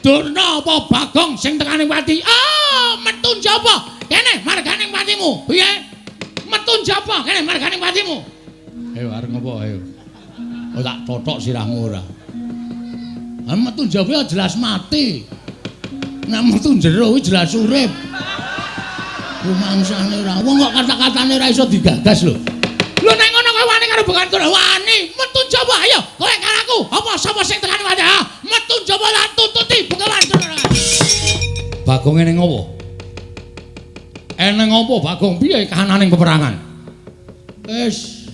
Durna apa Bagong sing tekaning pati? Ah, metu njaba. Kene marganing patimu. Piye? Metu njaba kene marganing patimu. Ayo arep ngopo ayo. Oh tak totok sirahmu ora. Ah metu njaba jelas mati. Nek metu jero kuwi jelas urip. Rumangsane ora. Wong kok kata-katane ora iso digagas lho. Lho nek ngono kowe wani karo Bekantur. Wani, metu njaba ayo. Kowe karo aku. Apa sapa sing tekaning pati? Ah, metu njaba lan tuntuti Bekantur. Bagong eneng apa? Eneng apa Bagong piye kahananing peperangan? Wis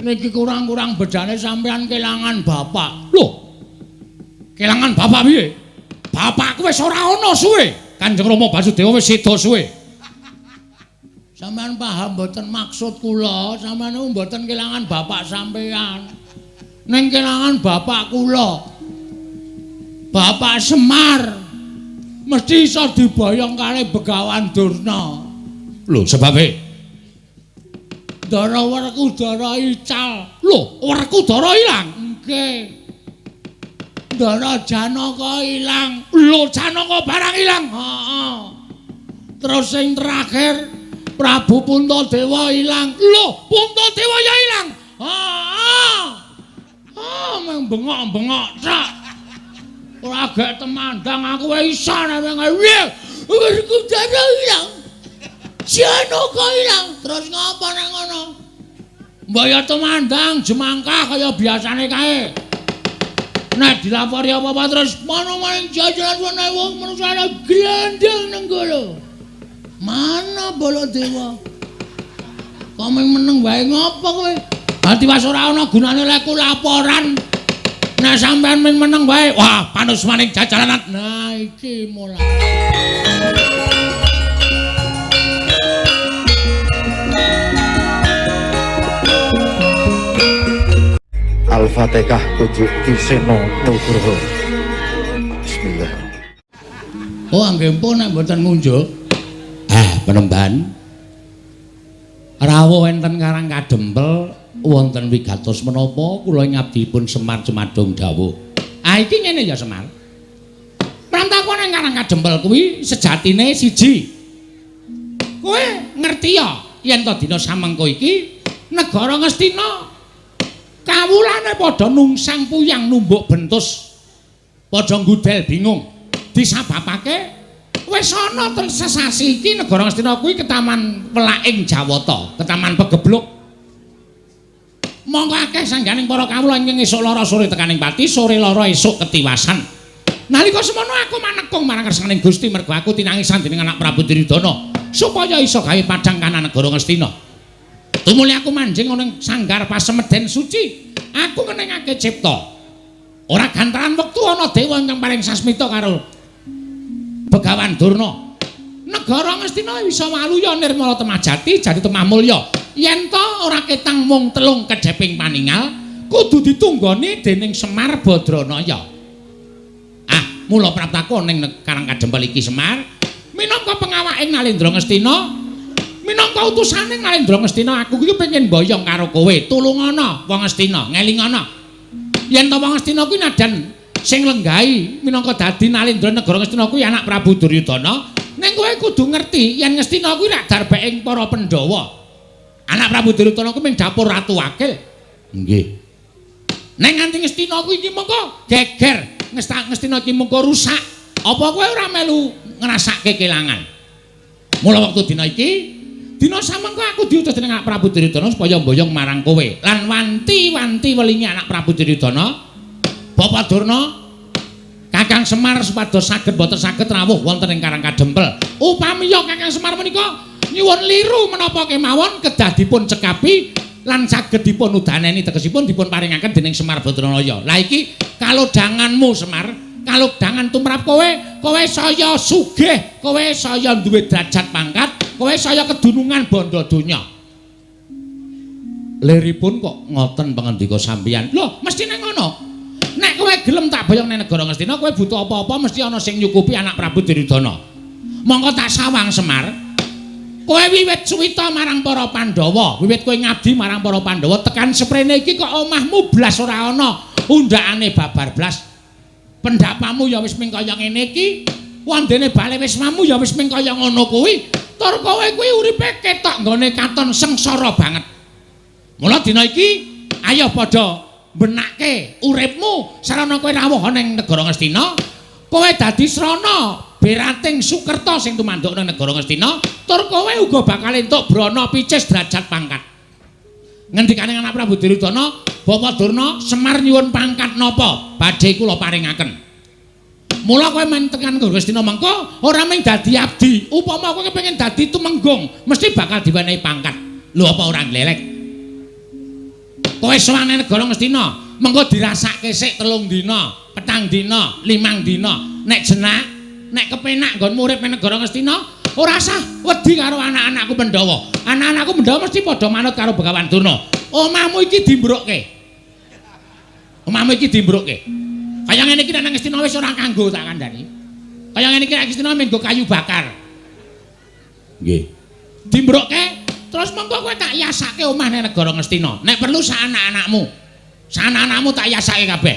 niki kurang-kurang bedane sampean kelangan bapak. Lho. Kelangan bapak piye? Bapakku wis ora ana suwe. Kanjeng Rama Basudewa wis seda suwe. Sampean paham mboten maksud kula? Sampean mboten kelangan bapak sampean. Ning kelangan bapak kula. Bapak Semar. Mesti iso diboyong kali Begawan Durna. Lho sebabe Dara Werkudara ical. Lho, Werkudara ilang? Nggih. Dara Janaka ilang. Lho, Janaka barang ilang. Heeh. Terus sing terakhir Prabu Puntadewa ilang. Lho, Puntadewa ya ilang. Heeh. Ah, mung bengok-bengok sak. Ora gak temandang aku wae iso nek piye. Werkudara ilang. Janaka ilang. Terus ngapa nek ngono? Mbok ya temandang jemangkah kaya biasane kae. Nek dilapori apa-apa terus mana maning jajaran wene wong manusane glandeng nang kono. Mana Baladewa? Kok meneng wae ngopo kowe? Dadi wis ora ana gunane lek laporan. Nek sampean meneng wae, wah panus maning jajaran. Nah iki mulai. Al-Fatihah Pujuk Kiseno Nugroho. Bismillah. Oh anggempun nek mboten ngunjuk. Penemban. Rawuh enten Karang Kadempel wonten wigatos menapa kula ngabdipun Semar Cemadung dawuh. Iki ngene ya Semar. Prantaku nang Karang Kadempel kuwi sejatine siji. Kowe ngerti ya yen to dina samengko iki negara Ngastina kawulane padha nungsang puyang numbuk bentus padha nggudel bingung disababake wis ana sesasi iki negara Ngastina kuwi ketaman Welaing Jawata, ketaman Pegebluk. Monggo akeh sangganing para kawula ing esuk lara sore tekaning pati, sore lara esuk ketiwasan. Nalika semono aku manekung marang kersaning Gusti mergo aku tinangisan dening anak Prabu Duryudana supaya iso gawe padang kana negara Ngastina. Tumuli aku manjing ana sanggar pasemeden suci. Aku ngenengake cipta. Ora gantaran wektu ana dewa ingkang paring sasmita karo Begawan Durna. Negara Ngastina bisa waluya nirmala temajati jadi temah mulya. Yen to ora ketang mung telung kedheping paningal, kudu ditunggoni dening Semar Badranaya. Ah, mula praptaku ning Karang Kadempel iki Semar minangka pengawaking Nalendra Ngastina. Minangka utusane Nalendra Ngastina aku iki pengen mboyong karo kowe. Tulungana wong Ngastina, ngelingana. Yen to wong Ngastina kuwi nadan sing lenggahi minangka dadi Nalendra negara Ngastina kuwi anak Prabu Duryudana, ning kowe kudu ngerti yen Ngastina kuwi rak darbeking para Pandhawa. Anak Prabu Duryudana kuwi ming dapur Ratu Wakil. Nggih. Ning nganti Ngastina kuwi iki mengko geger, Ngastina iki mengko rusak. Apa kowe ora melu ngrasake kelangan? Mula wektu dina iki dina samengko aku diutus dening anak Prabu Duryudana supaya mboyong marang kowe lan wanti-wanti welingi anak Prabu Duryudana. Bapak Durna, Kakang Semar supados saged boten saged rawuh wonten ing Karang Kadempel. Upamiya Kakang Semar menika nyuwun liru menapa kemawon kedah dipun cekapi lan saged dipun udaneni tegesipun dipun paringaken dening Semar Badranaya. Lah iki kalodhanganmu Semar, kalodhangan tumrap kowe, kowe saya sugih, kowe saya duwe derajat pangkat, kowe saya kedunungan bondo donya. Liripun kok ngoten pangandika sampeyan. Lho, mesti nang ngono. Nek kowe gelem tak boyong nang negara Ngastina, kowe butuh apa-apa mesti ana sing nyukupi anak Prabu Duryudana. Monggo tak sawang Semar. Kowe wiwit suwita marang para Pandhawa, wiwit kowe ngabdi marang para Pandhawa tekan seprene iki kok omahmu blas ora ana undakane babar blas. Pendapamu ya wis ming kaya ngene iki, wandene bale wismamu ya wis ming kaya ngono kuwi. Tur kowe kuwi uripe ketok nggone katon sengsara banget. Mula dina iki ayo padha benake uripmu sarana kowe rawuh ning negara Ngastina. Kowe dadi srana berating Sukerta sing tumanduk ning negara Ngastina, tur kowe uga bakal entuk brana picis derajat pangkat. Ngendikane anak Prabu Duryudana, Bapak Durna, Semar nyuwun pangkat napa badhe kula paringaken. Mula kowe men tekan negara Ngastina mengko ora mung dadi abdi, upama kowe kepengin dadi tumenggung, mesti bakal diwenehi pangkat. Lho apa ora glelek? Kowe sowan ning negara Ngastina, mengko dirasake sik 3 dina, 4 dina, 5 dina. Nek jenak, nek kepenak nggon urip ning negara Ngastina, ora usah wedi karo anak-anakku Pandhawa. Anak-anakku Pandhawa mesti padha manut karo Begawan Durna. Omahmu iki dimbrukke. Omahmu iki dimbrukke. Kaya ngene iki nang Ngastina wis ora kanggo tak kandhani. Kaya ngene iki nang Ngastina menggo kayu bakar. Nggih. Dimbrukke terus mengko kowe tak yasake omah ning negara Ngastina. Nek perlu sak anak-anakmu. Sak anak-anakmu tak yasake kabeh.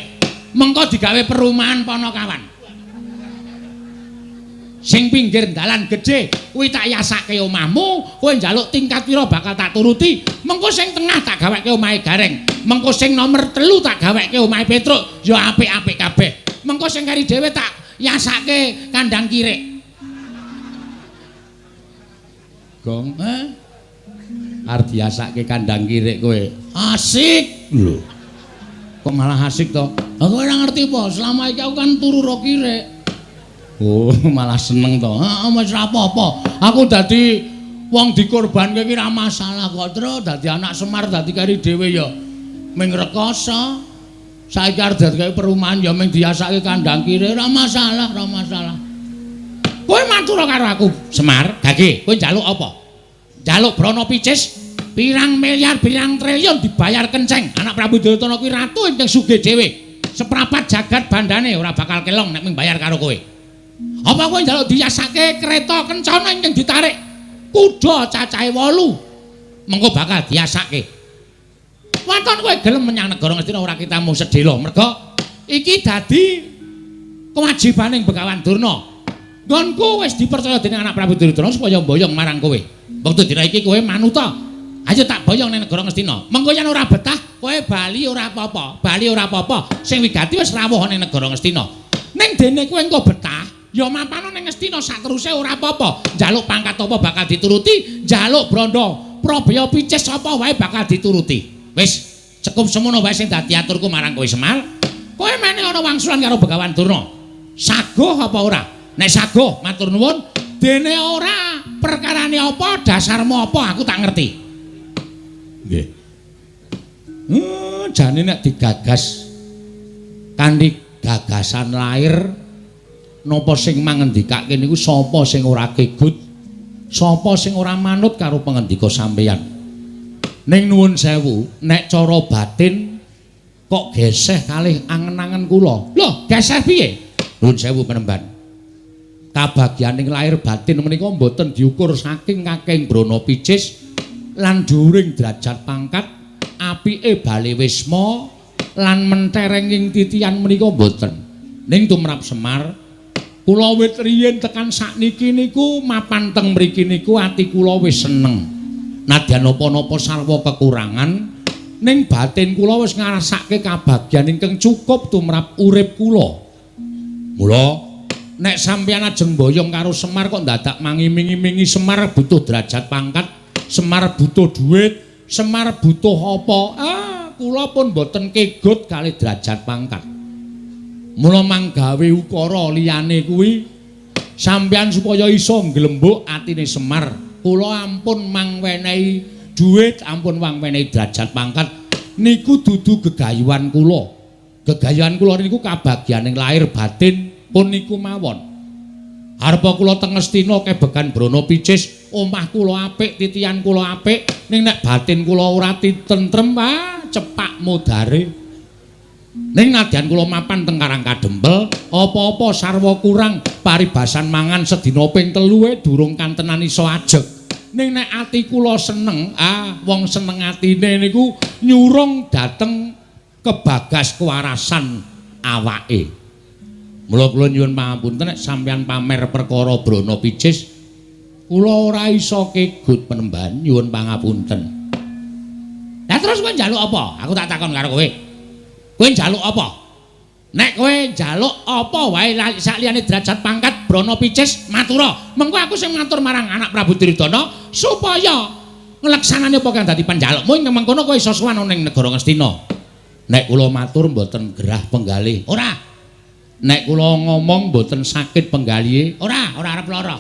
Mengko digawe perumahan Panakawan. Sing pinggir dalan gedhe kuwi tak yasake omahmu, kowe njaluk tingkat pira bakal tak turuti. Mengko sing tengah tak gaweke omahe Gareng, mengko sing nomor 3 tak gaweke omahe Petruk, ya apik-apik kabeh. Mengko sing kari dhewe tak yasake kandang kirik. Gong, arep diasake kandang kirik kowe. Asik lho. Kok malah asik to? Lah kowe ora ngerti apa? Selama iki aku kan turu ro kirik. Oh, malah seneng to. Heeh, wis ora apa-apa. Aku dadi wong dikorbanke iki ora masalah kok, Tru. Dadi anak Semar dadi kari dhewe ya ming rekoso. Saiki arep dadi perumahan ya ming diasake kandang kiri, ora masalah, ora masalah. Kowe matur karo aku, Semar. Gage, kowe njaluk apa? Njaluk brana picis pirang miliar, pirang triliun dibayar kenceng. Anak Prabu Duryudana kuwi ratu ingkang sugih dhewe. Seprapat jagat bandane ora bakal kelong nek ming bayar karo kowe. Apa kowe njaluk diasake kereta kencana ingkang ditarik kuda cacahe 8 mengko bakal diasake. Waton kowe gelem menyang negara Ngastina ora kitamu sedhela merga iki dadi kewajibaning Begawan Durna. Nggonku wis dipercaya dening anak Prabu Duryudana supaya mboyong marang kowe. Wektu dina iki kowe manuta. Ayo tak boyong ning negara Ngastina. Mengko yen ora betah kowe bali ora apa-apa. Bali ora apa-apa. Sing wigati wis rawuh ning negara Ngastina. Ning dene kowe engko betah ya mampano ning Ngastina sateruse ora apa-apa. Njaluk pangkat apa bakal dituruti, njaluk branda Prabaya picis apa wae bakal dituruti. Wis cukup semono wae sing dadi aturku marang kowe Semar. Kowe meneh ana wangsulan karo Begawan Durna. Saguh apa ora? Nek saguh matur nuwun, dene ora perkarane apa, dasarmu apa aku tak ngerti. Nggih. Jane nek digagas kanthi gagasan lair napa sing mangendikake niku sapa sing ora kegut, sapa sing ora manut karo pangendika sampeyan. Ning nuwun sewu, nek cara batin kok geseh kalih angen-angen kula. Lho, geseh piye? Nuwun sewu penemban. Kabagyaning lair batin menika mboten diukur saking kakeng brana picis lan dhuwuring derajat pangkat, apike bale wisma lan menterenging titian menika mboten. Ning tumrap Semar kula wit riyin tekan sakniki niku mapan teng mriki niku ati kula wis seneng. Nadyan napa-napa sarwa kekurangan ning batin kula wis ngrasake kabagyan ingkang cukup tumrap urip kula. Mula nek sampeyan ajeng boyong karo Semar kok dadak mangiming-imingi Semar butuh derajat pangkat, Semar butuh duit, Semar butuh apa? Kula pun boten kegut kalih derajat pangkat. Mula manggawe ukara liyane kuwi sampeyan supaya iso nglembuk atine Semar. Kula ampun mangwenehi duit, ampun mangwenehi derajat pangkat niku dudu gegayuhan kula. Gegayuhan kula niku kabagyaning lahir batin pun niku mawon. Arepa kula teng Ngastina kebekan brana picis, omah kula apik, titian kula apik, ning nek batin kula ora tentrem, cepak modare. Ning nadyan kula mapan teng Karang Kadempel, apa-apa sarwa kurang, paribasan mangan sedina ping 3 durung kantenan iso ajeg. Ning nek ati kula seneng, wong seneng atine niku nyurung dateng kebagas kewarasan awake. Mula kula nyuwun pangapunten nek sampeyan pamer perkara brana picis kula ora iso kegut penemban nyuwun pangapunten. Lah terus kowe njaluk apa? Aku tak takon karo kowe. Kowe njaluk apa? Nek kowe njaluk apa wae sak liyane derajat pangkat brana picis matura. Mengko aku sing matur marang anak Prabu Duryudana supaya ngleksanane apa kang dadi panjalukmu ing mengkono kowe iso sowan ning negara Ngastina. Nek kula matur mboten gerah penggalih. Ora. Nek kula ngomong mboten sakit penggalihe. Ora arep lara.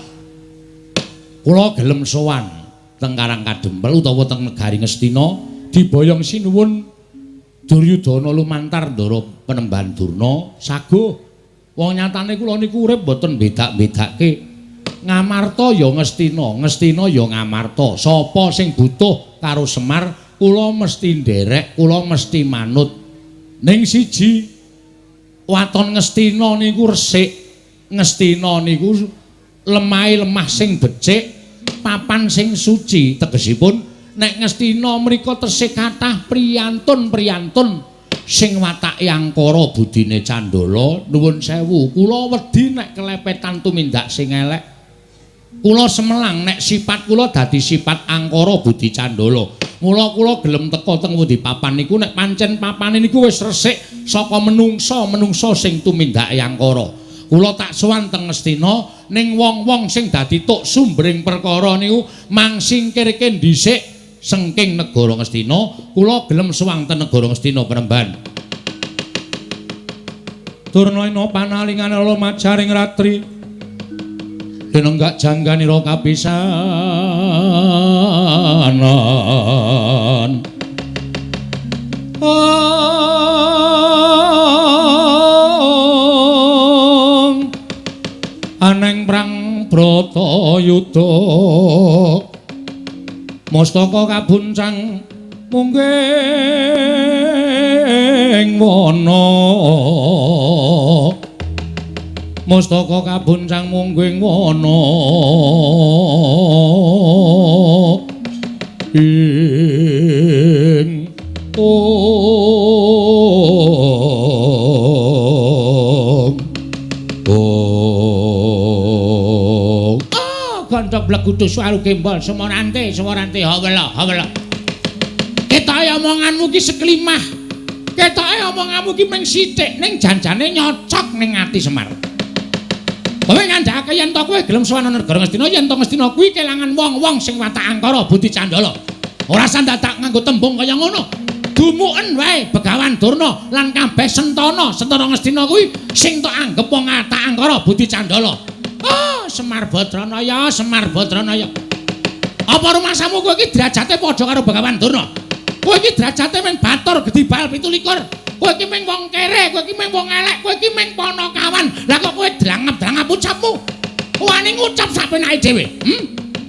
Kula gelem sowan teng Karang Kadempel utawa teng negari Ngastina diboyong sinuwun Duryudana lumantar ndara Penemban Durna saguh. Wong nyatane kula niku urip mboten bedak-bedake. Ngamarta ya Ngastina, Ngastina ya Ngamarta. Sapa sing butuh karo Semar, kula mesti nderek, kula mesti manut. Ning siji waton Ngastina niku resik. Ngastina niku lemah sing becik, papan sing suci. Tegesipun nek Ngastina mriku tesih kathah priyantun-priyantun sing watake angkara budine Candala. Nuwun sewu, kula wedi nek kelepetan tumindak sing elek. Kula semelang nek sipat kula dadi sipat angkara budi Candala. Mula kula gelem teka teng pundi papan niku nek pancen papane niku wis resik saka menungsa sing tumindake angkara. Kula tak sowan teng Ngastina ning wong-wong sing dadi tuk sumbering perkara niku mangsingkirke dhisik sengking negara Ngastina. Kula gelem sowan teng negara Ngastina Penemban. Durna panalingan ala majaring ratri denenggak jangganira kapisanan. Aneng prang Bratayuda mastaka kabuncang mungging wana. Mastaka kabuncang mungging wana ing gandhok blegudu suaru gembol semorante hawela ketoke omonganmu ki seklimah, ketoke omonganmu ki mung sithik ning janjane nyocok ning ati Semar. Kowe ngandhake yen to kowe gelem sowan negara Ngastina, yen to Ngastina kuwi kelangan wong-wong sing watak angkara budi Candala. Ora sandadak nganggo tembung kaya ngono. Dumuken wae Begawan Durna lan kabeh Sentana Ngastina kuwi sing tok anggep wong watak angkara budi Candala. Oh, Semar Badranaya. Apa rumasamu kowe iki derajate padha karo Begawan Durna? Kowe iki derajate men batur gedibal 17. Kowe iki mung wong kere, kowe iki mung wong elek, kowe iki mung panakawan. Lah kok kowe drangep-drangep ucapmu? Wani ngucap sapenake dhewe.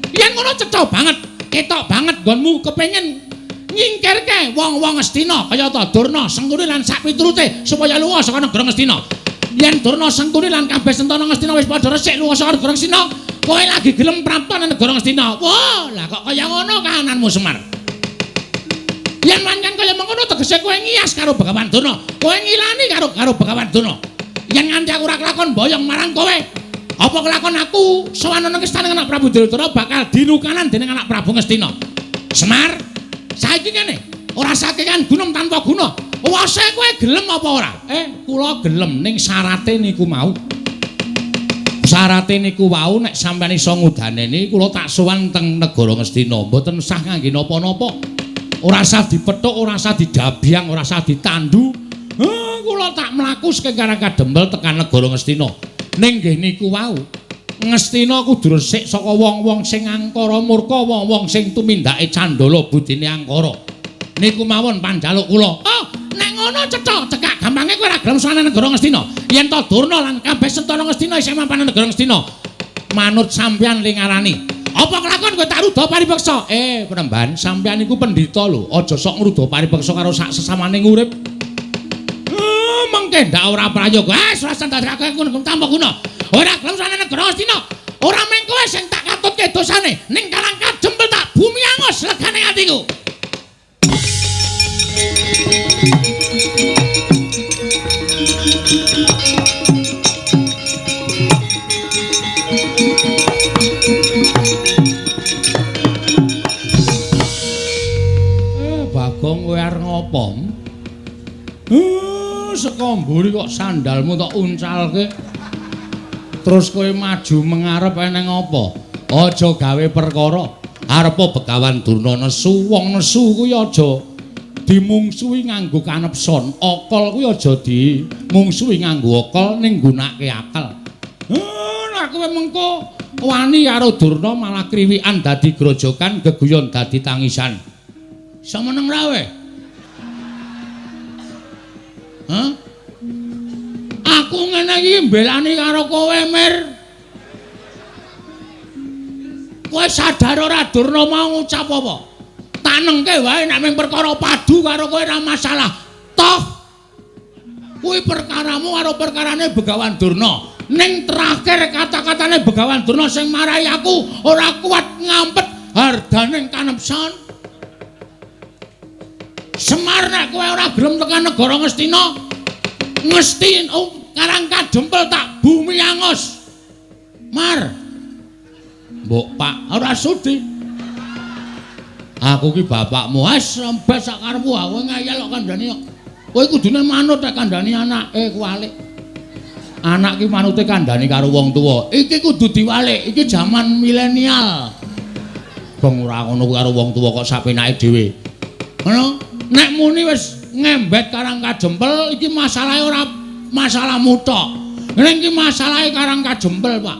Yen ngono cetha banget, ketok banget nggonmu kepengin nyingkirke wong-wong Ngastina kaya ta Durna, Sengkuni lan sak piturute supaya lunga saka negara Ngastina. Yen Durna, Sengkuni lan kabeh Sentana Ngastina wis padha resik lunga saka negara Ngastina, kowe lagi gelem prapta nang negara Ngastina. Wah, lah kok kaya ngono kahananmu Semar. Yen pancen kaya mengkono tegese kowe ngiyas karo Begawan Durna, kowe ngilani karo Begawan Durna. Yen nganti aku ora kelakon boyong marang kowe, apa kelakon aku sowan nang istana anak Prabu Duryudana bakal dinukanan dening anak Prabu Ngastina. Semar, saiki kene ora sakekan gunung tanpa guna. Wase kowe gelem apa ora? Kula gelem ning syarate niku mau. Syarate niku wau nek sampeyan iso ngudaneni kula tak sowan teng negara Ngastina, mboten sah kangge napa-napa. Ora usah dipethuk, ora usah didabyang, ora usah ditandu. Kula tak mlaku saking Karang Kadempel tekan negara Ngastina. Ning nggih niku wau, Ngastina kudu resik saka wong-wong sing angkara murka, wong-wong sing tumindake Candala budine angkara. Niku mawon panjaluk kula. Oh, nek ngono cetha, cekak gampange kowe ora gelem sowan negara Ngastina. Yen to Durna lan kabeh Sentana Ngastina isih mapan negara Ngastina, manut sampeyan lingarani. Apa kelakon kowe tak ruda paripeksa? Penemban, sampeyan iku pendhita lho, aja sok ngruda paripeksa karo sak sesamaning urip. Mengke ndak ora prayoga. Ora sandharake ngono tanpa guna. Ora gelem sowan negara Ngastina. Ora mung kowe sing tak katutke dosane. Ning Karang Kadempel tak bumi angus legane atiku. mburi kok sandalmu tok uncalke. Terus kowe maju mengarep eneng apa? Aja gawe perkara arep Begawan Durna nesu. Wong nesu kuwi aja dimungsuhi nganggo kanepson. Okol kuwi aja dimungsuhi nganggo okol ning nggunakake akal. Lah kowe mengko wani karo Durna malah kriwikan dadi grojokan, geguyon dadi tangisan. Semeneng ra we? Hah? Aku ngene iki mbelani karo kowe, Mir. Kowe sadar ora Durna mau ngucap apa? Tak nengke wae nek mung perkara padu karo kowe ora masalah. Toh kuwi perkaramu karo perkarane Begawan Durna. Ning terakhir kata-katane Begawan Durna sing marahi aku ora kuat ngampet hardaning kanepson. Semar nek kowe ora gelem tekan negara Ngastina, Ngestin Karang Kadempel tak bumi angus. Mar. Mbok Pak, ora sudi. Aku ki bapakmu, wis rembes sak karepmu, kowe ngayal kok kandhani kok. Kowe kudune manut nek kandhani anake kuwalik. Anak ki manute kandhani karo wong tuwa. Iki kudu diwalik, iki jaman milenial. Bong ora ngono karo wong tuwa kok sapenake dhewe. Ngono, nek muni wis ngembet Karang Kadempel iki masalahe ora masalahmu tok. Ning iki masalahe Karang Kadempel, Pak.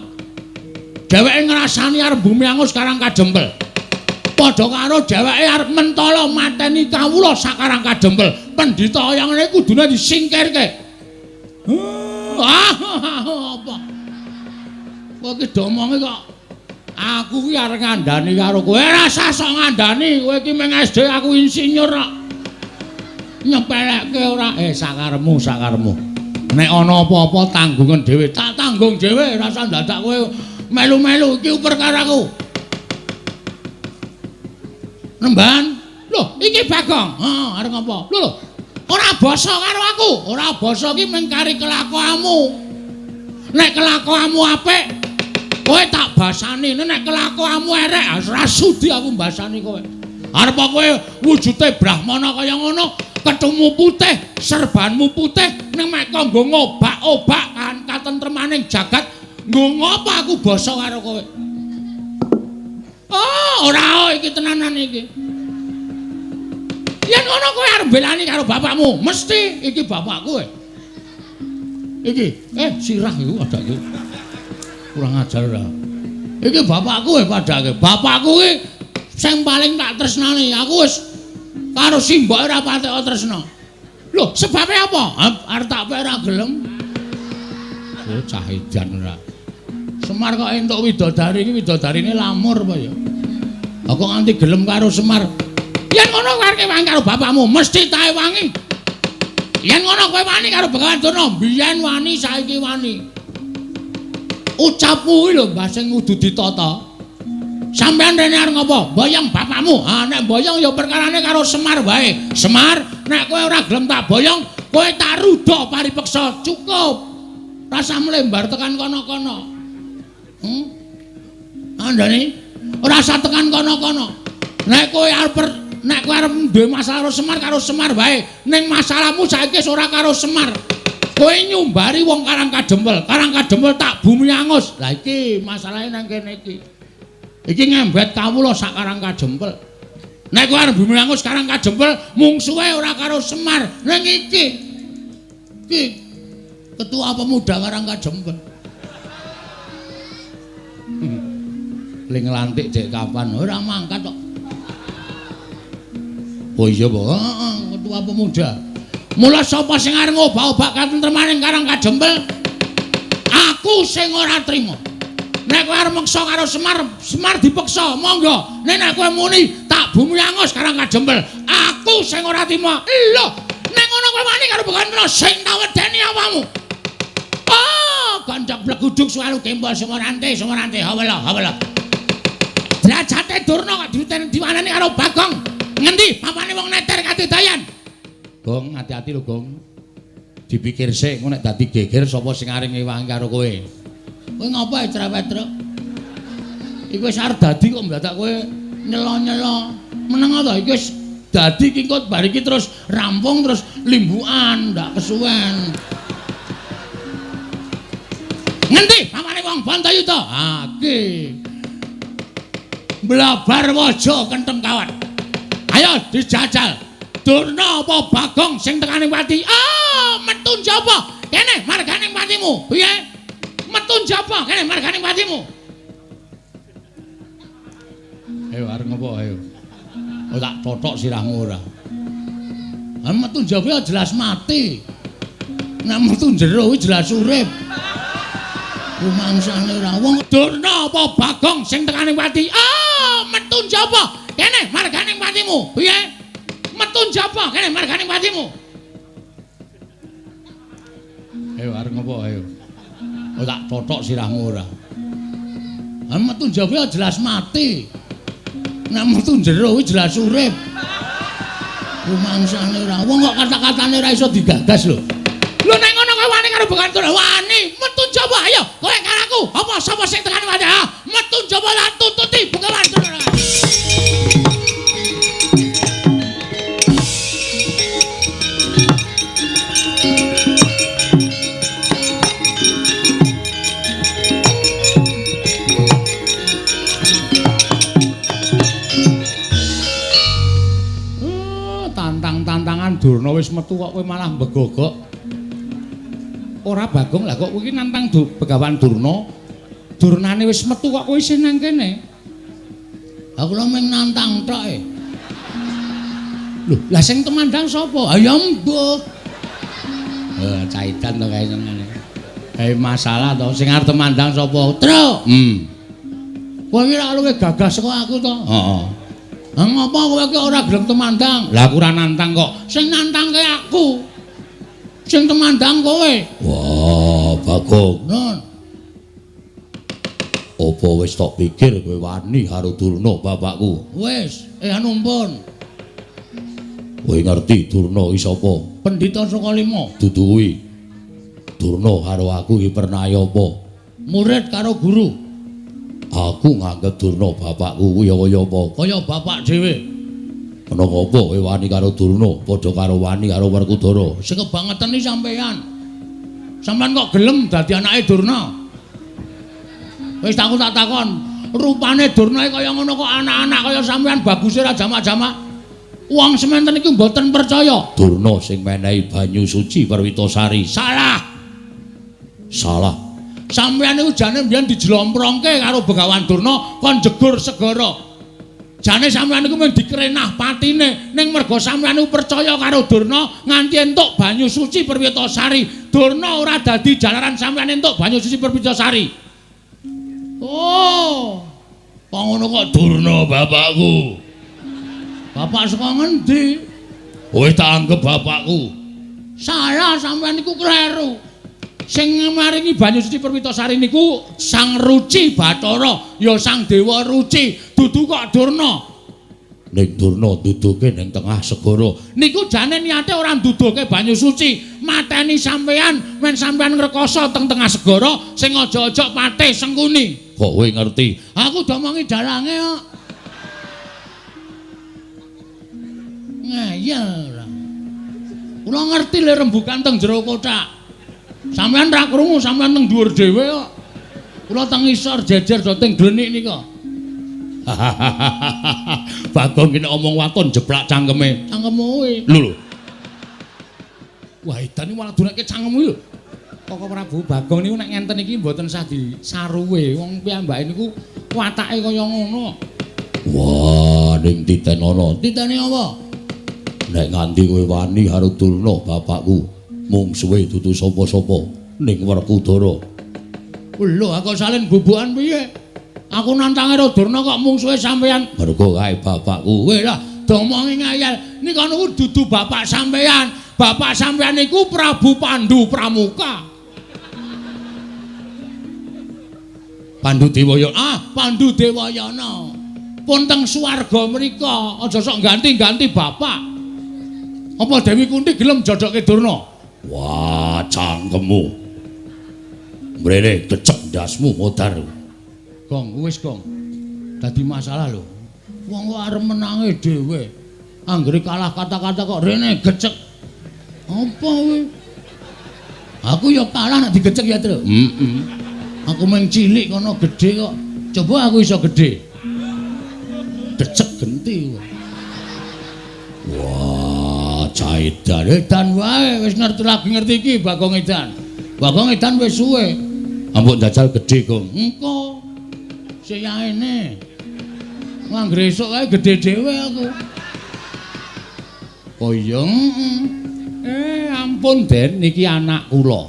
Dheweke ngrasani arep bumi angus Karang Kadempel. Padha karo dheweke arep mentala mateni kawula sak Karang Kadempel. Pendhita kaya ngene kudune disingkirke. Apa? Kowe ki domonge kok aku ki arep ngandani karo kowe. Ora usah sok ngandani, kowe ki meng SD aku insinyur kok. Nyepelekke ora sakaremu. Nek ana apa-apa tanggungan dhewe, tak tanggung dhewe, ora usah dadak kowe melu-melu iki perkaraku. Nemban. Lho, iki Bagong. Arep ngopo? Lho. Ora basa karo aku. Ora basa ki mung kari kelakuanmu. Nek kelakuanmu apik, kowe tak basani. Nek kelakuanmu erek, ora sudi aku mbasani kowe. Arep kowe wujude brahmana kaya ngono, ketemu putih, serbanmu putih, ning mek kanggo ngobak-obak kan katentremaning jagat. Nggo ngopo aku basa karo kowe? Ora iki tenanan iki. Yen ngono kowe arep belani karo bapakmu, mesti iki bapakku kowe. Iki, sirah iku padake. Kurang ajar ora. Iki bapakku padake. Bapakku ki sing paling tak tresnani. Aku wis karo simboke ora patek tresna. Lho, sebabe apa? Arep tak pek ora gelem. Cah edan ora. Semar kok entuk widodari iki widodarine lamur apa ya? Kok nganti gelem karo Semar. Yen ngono karek wangi karo bapakmu, mesti tae wangi. Yen ngono kowe wani karo Begawan Durna, biyen wani saiki wani. Ucapmu kuwi lho mbah sing kudu ditata. Sampeyan rene arep ngopo? Boyong bapakmu. Nek boyong ya perkarane karo Semar wae. Semar, nek kowe ora gelem tak boyong, kowe tak rudha paripeksa. Cukup. Rasa mlembar tekan kono-kono. Andane ora usah tekan kono-kono. Nek kowe arep duwe masalah karo Semar wae. Ning masalahmu saiki wis ora karo Semar. Kowe nyumbari wong Karang Kadempel. Karang Kadempel tak bumi angus. Lah iki masalahe nang kene iki. Iki ngembet kawula sak Karang Kadempel. Nek kowe arep bumi angus Karang Kadempel, mungsuhe ora karo Semar. Ning iki ketua pemuda Karang Kadempel. Ling lantik cek kapan ora mangkat kok. Oh iya, Pak. Ketua pemuda. Mula sapa sing arep ngobak-obak katentremaning Karang Kadempel? Aku sing ora trima. Nek kowe arep meksa karo Semar, Semar dipeksa, monggo. Nek kowe muni tak bumi angus Karang Kadempel, aku sing ora trima. Lho, nek ngono kowe wani karo Begawan sing tak wedeni awakmu. Gondok bleguduk selalu tembol Sumorante, hawala. Derajate Durna kok diwanani karo Bagong. Ngendi papane wong neter katidayan? Gong, hati-hati lho, Gong. Dipikir sik, engko nek dadi geger sapa sing arep ngewangi karo kowe. Kowe ngopo cerewet, Truk? Iku wis arep dadi kok mendadak kowe nyelo-nyelo. Meneng ta iki wis dadi ki kok bar iki terus rampung terus limbukan, ndak kesuwen. Ngendi pamane wong Bantayuda? Ha iki. Blabar waja kentem kawan. Ayo dijajal. Durna apa Bagong sing tekaning pati? Ah, metu njaba. Kene marganing patimu. Piye? Metu njaba kene marganing patimu. Ayo arep ngopo ayo. Oh tak totok sirahmu ora. Lah metu njaba jelas mati. Nek metu jero jelas urip. Rumangsane ora wong Durna apa Bagong sing tekaning pati? Ah, metu njaba. Kene marganing patimu. Piye? Metu njaba kene marganing patimu. Ayo arep ngopo ayo. Oh tak totok sirahmu ora. Lah metu njaba jelas mati. Nek metu jero jelas urip. Rumangsane ora wong kok kata-katane ora iso digagas lho. Lho nek ngono kowe wani karo Bekantur wani metu njaba ayo kowe karo aku apa sapa sing tekan wae ha metu njaba lan tututi Bekantur. Tantang-tantangan Durna wis metu kok kowe malah mbegogok. Ora Bagong lah kok kowe iki nantang Begawan Durna. Durnane wis metu kok kowe isih nang kene. Aku lho mung nantang tok e. Lho, lah sing temandang sapa? Ya mbuh. Caitan to kae senengane. Kae masalah to sing arep temandang sapa? Truk. Kowe iki ora luwih gagas kok aku to. Heeh. Lah ngapa kowe iki ora gelem temandang? Lah aku ora nantang kok. Sing nantangke aku. Sing temandang kowe. Wah, Bagong. Nun. Apa wis tok pikir kowe wani karo Durna bapakku? Wis, anumpun. Kowe ngerti Durna iki sapa? Pendhita saka 5. Dudu kuwi. Durna karo aku iki pernah apa? Murid karo guru. Aku nganggep Durna bapakku kuwi kaya apa? Kaya bapak dhewe. Ana apa kowe wani karo Durna padha karo wani karo Werkudara? Sing kebangeteni sampean. Sampean kok gelem dadi anake Durna? Wis tak takon, rupane Durna kaya ngono kok anak-anak kaya sampean baguse ra jamak-jamak. Wong sementen iki mboten percaya. Durna sing menehi banyu suci Perwitasari. Salah. Salah. Sampeyan niku jane mbiyen dijlomprongke karo Begawan Durna kon jegur segara. Jane sampeyan niku mung dikrenah patine ning merga sampeyan niku percaya karo Durna nganti entuk banyu suci Perwitasari. Durna ora dadi jalaran sampeyan entuk banyu suci Perwitasari. Oh. Kok ngono kok Durna bapakku. Bapak saka ngendi? Wis tak anggap bapakku. Salah sampeyan niku kleru. Sing maringi banyu suci Perwitasari niku Sang Ruci Bathara, ya Sang Dewa Ruci, dudu kok Durna. Ning Durna duduke ning tengah segara. Niku jane niate ora nduduke banyu suci, mateni sampean, men sampean ngrekoso teng tengah segara sing aja-aja patih sengkuni. Kok kowe ngerti? Aku domongi dalange kok. Ngeyel ora. Kula ngerti le rembugan teng jero kotak. Sampeyan ra krungu, sampeyan teng dhuwur dhewe kok. Kula teng isor jejer do teng glenik nika. Bagong kene omong waton jeplak cangkeme. Cangkemmu kuwi. Lho. Wah, edan iki malah dunake cangkemmu lho. Kok Prabu Bagong niku nek ngenten iki mboten sah disaruwe. Wong piyambake niku watake kaya ngono. Wah, ning titenana. Titene apa? Nek nganti kowe wani karo Durna bapakku, mung suwe dudu sapa-sapa ning Werkudara. Lho, aku salin bubukan piye? Aku nantange karo Durna kok mung suwe sampeyan. Mergo kae bapakku. Weh lah, domongi ngayal. Nika niku dudu bapak sampeyan. Bapak sampeyan niku Prabu Pandu Pramuka. Pandu Dewayana. Ah, Pandu Dewayana. Pun teng swarga mrika, aja sok ganti-ganti bapak. Apa Dewi Kunti gelem jodoke Durna? Wah, cangkemmu. Mrene kecek ndasmu modar. Gong, wis Gong. Dadi masalah lho. Wong kok arep menange dhewe. Anggere kalah kata-kata kok rene gecek. Apa kowe? Aku ya kalah nek digecek ya, Tru. Aku mung cilik kono gedhe kok. Coba aku iso gedhe. Decek genti. Wah, Edan. Edan wae wis ngerti iki Bagong Edan. Bagong Edan wis suwe. Ampun jajal gedhe, Gong. Engko. Sik yaene. Anggere esuk kae gedhe dhewe aku. Koyong. Ampun, Den, niki anak kula.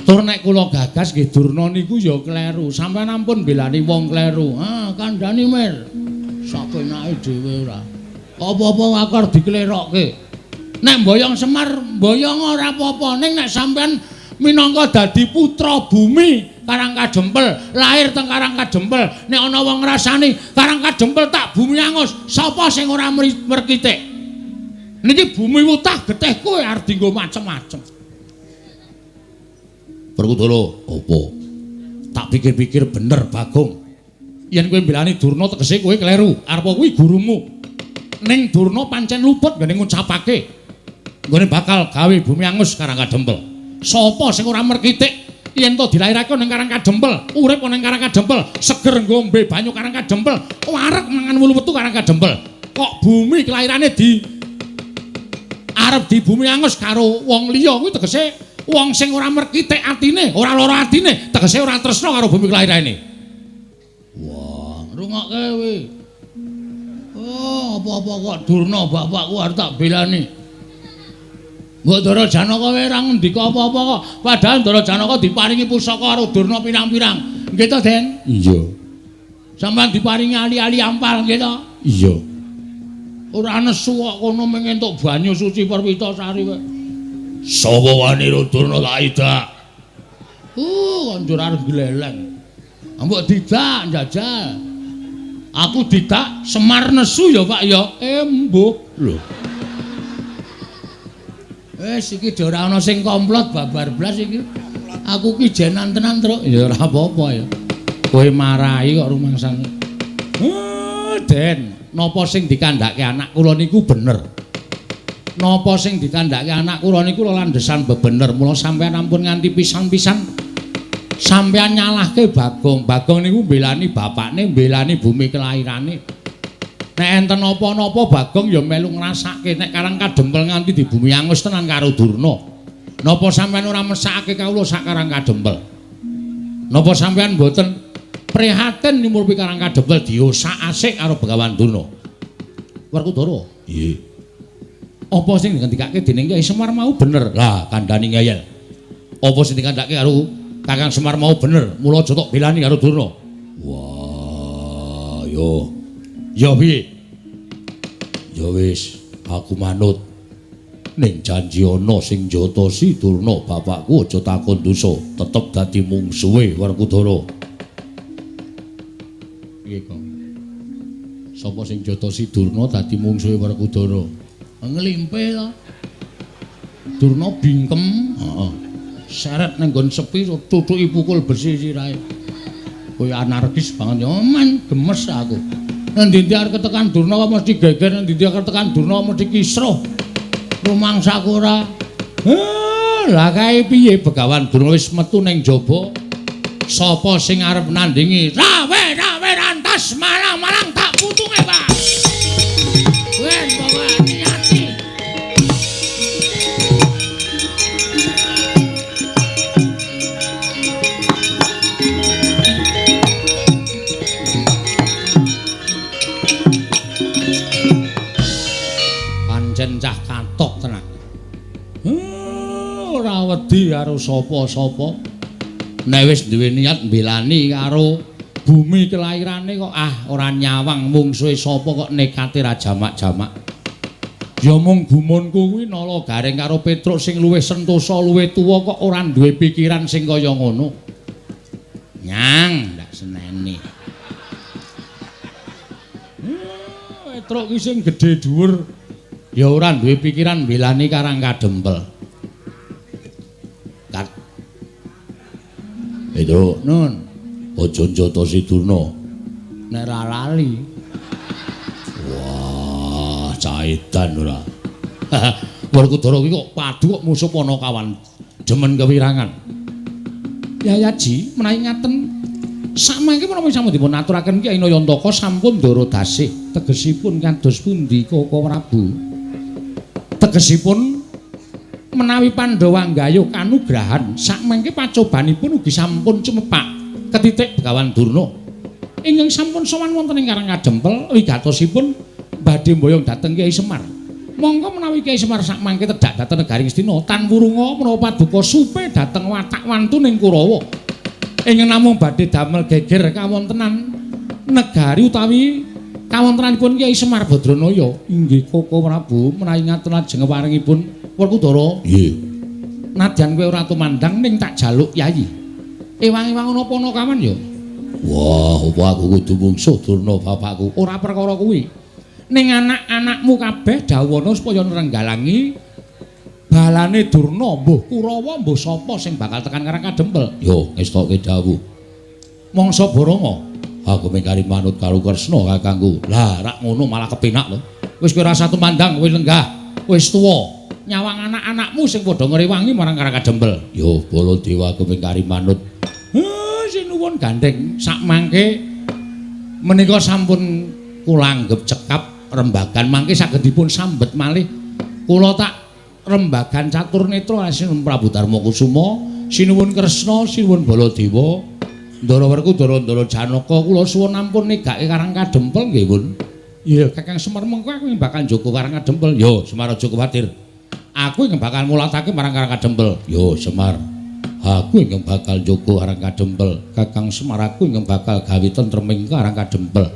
Tur nek kula gagas nggih Durna niku ya kleru. Sampeyan ampun belani wong kleru. Kandhani Mir. Sapenake dhewe ora. Apa-apa akar diklerokke. Nek mboyong Semar, mboyong ora apa-apa. Ning nek sampeyan minangka dadi putra bumi Karangkajempel, lahir teng Karangkajempel, nek ana wong ngrasani Karangkajempel tak bumi angus, sapa sing ora merkitik? Niki bumi wutah getih kowe arep dienggo macem-macem. Werkudara, apa? Tak pikir-pikir bener, Bagong. Yen kowe mbelani Durna tegese kowe kleru. Arep kuwi gurumu. Ning Durna pancen luput ngene ngucapake. Nggone bakal gawe bumi angus Karangkajempel. Sapa sing ora merkitik yen to dilairake ning Karangkajempel, urip ning Karangkajempel, seger ngombe banyu Karangkajempel, wareg mangan wulu wetu Karangkajempel. Kok bumi kelairane arep di bumi angus karo wong liya kuwi tegese wong sing ora merkitik atine, ora lara atine, tegese ora tresna karo bumi kelairane. Wah, rungokke kowe. Oh, apa-apa kok Durna bapakku arep tak belani. Mbok Ndara Janaka wae ora ngendika apa-apa kok. Padahal Ndara Janaka diparingi pusaka karo Durna pirang-pirang. Nggih to, Den? Iya. Sampeyan diparingi ali-ali ampal nggih to? Iya. Ora nesu kok kono mung entuk banyu suci Perwitasari wae. Sapa wani Durna tak idak? Kanjur arep gleleng. Mbok didak njajal. Aku didak Semar nesu ya, Pak ya. Mbuh. Lho. Iki ora ana sing komplot babar blas iki. Aku ki jenan tenan, Truk. Ya ora apa-apa ya. Kowe marahi kok rumangsane. Den, napa sing dikandhake anak kula niku bener. Napa sing dikandhake anak kula niku landhesan bebener. Mula sampeyan ampun nganti pisan-pisan sampeyan nyalahke Bagong. Bagong niku mbelani bapakne, mbelani bumi kelairane. Nek enten apa-napa Bagong ya melu ngrasake nek Karangkajempel nganti di bumi angus tenan karo Durna. Napa sampeyan ora mesakake kawula sak Karangkajempel? Napa sampeyan mboten prihatin nimurpi Karangkajempel diosak asik karo Begawan Durna? Werkudara. Nggih. Apa sing dikandikake dening Kyai Semar mau bener? Lah, kandhani ngeyel. Apa sing dikandhake karo Kakang Semar mau bener? Mula aja tok belani karo Durna. Wah, yo. Ya piye? Ya wis, aku manut. Ning janji ana sing njotosi Durna bapakku aja takon dosa, tetep dadi mungsuhe Werkudara. Piye, Kang? Sapa sing njotosi Durna dadi mungsuhe Werkudara? Nglimpe to. Durna bingkem, heeh. Seret nang nggon sepi tutuki pukul besi sirahe. Kowe anarkis banget ya, men gemes aku. Endi arep ketekan Durna kok mesti geger, endi arep ketekan Durna mesti kisruh. Rumangsaku ora. Lah kae piye Begawan Durna wis metu ning jaba. Sapa sing arep nandingi? Rawe rantas marang tak putunge, Pak. Wen pokoke hati-hati. Cah katok tenan. Ora wedi karo sapa-sapa. Nek wis duwe niat mbelani karo bumi kelairane kok ora nyawang mungsuhe sapa kok nekate ra jamak-jamak. Ya mung gumunku kuwi nala garing karo Petruk sing luwih sentosa, luwih tuwa kok ora duwe pikiran sing kaya ngono. Nyang, ndak seneni. Petruk ki sing gedhe dhuwur ya ora duwe pikiran mbelani Karangkajempel. Kat. Itu nun, aja njotosi Durna. Nek ra lali. Wah, Edan ora. Werkudara iki kok padu kok musuh Panakawan. Demen kewirangan. Yayaji menawi ngaten samangke menapa sampun dipun aturaken Kyai Nayantaka sampun ndara dasih tegesipun kados pundi Koko Prabu tegesipun menawi Pandhawa nggayuh kanugrahan sakmangke pacobanipun ugi sampun cumepak ketitik Begawan Durna ingkang sampun sowan wonten ing Karang Kadempel wigatosipun badhe mboyong dhateng Kyai Semar. Monggo menawi Kyai Semar sakmangke tedhak dhateng negari Ngastina tan wurunga menapa paduka supe dhateng watak wantuning Kurawa. Ingkang namung badhe damel geger kawontenan negari utawi kawontenanipun Kyai Semar Badranaya. Inggih Koko Prabu menawi ngaten lajeng paringipun Werkudara. Nggih. Nadyan kowe ora tumandang ning tak jaluk Yayi. Ewang-ewang napa ana kawan ya? Wah, apa aku kudu mungsuh Durna bapakku? Ora perkara kuwi. Ning anak-anakmu kabeh dawana supaya nrenggalangi balane Durna, mbuh Kurawa, mbuh sapa sing bakal tekan Karang Kadempel. Yo, ngestoke dawuh. Mangsa Baranga, Aku mengkari manut karo Kresna kakangku. lah rak ngono malah kepenak lho. Wis kowe rasa tumandang, kowe lenggah, wis tuwa. Nyawang anak-anakmu sing padha ngrewangi marang Karang Kadempel. Yo, Baladewa aku mengkari manut. Sinuwun gandeng sakmangke menika sampun kula anggep cekap rembagan mangke saged dipun sambet malih kula tak rembagan catur netra Sinuwun Prabu Darma Kusuma, sinuwun Kresna, sinuwun Baladewa, Ndara Werkudara, Ndara Janaka, kula suwun ampun negake Karang Kadempel nggih pun. Iya, Kakang Semar mengko aku yang bakal njogo Karang Kadempel. Yo, Semar aja kuwatir. Aku yang bakal mulatake marang Karang Kadempel. Yo, Semar. Aku yang bakal njogo Karang Kadempel. Kakang Semar aku yang bakal gawe tentreming Karang Kadempel.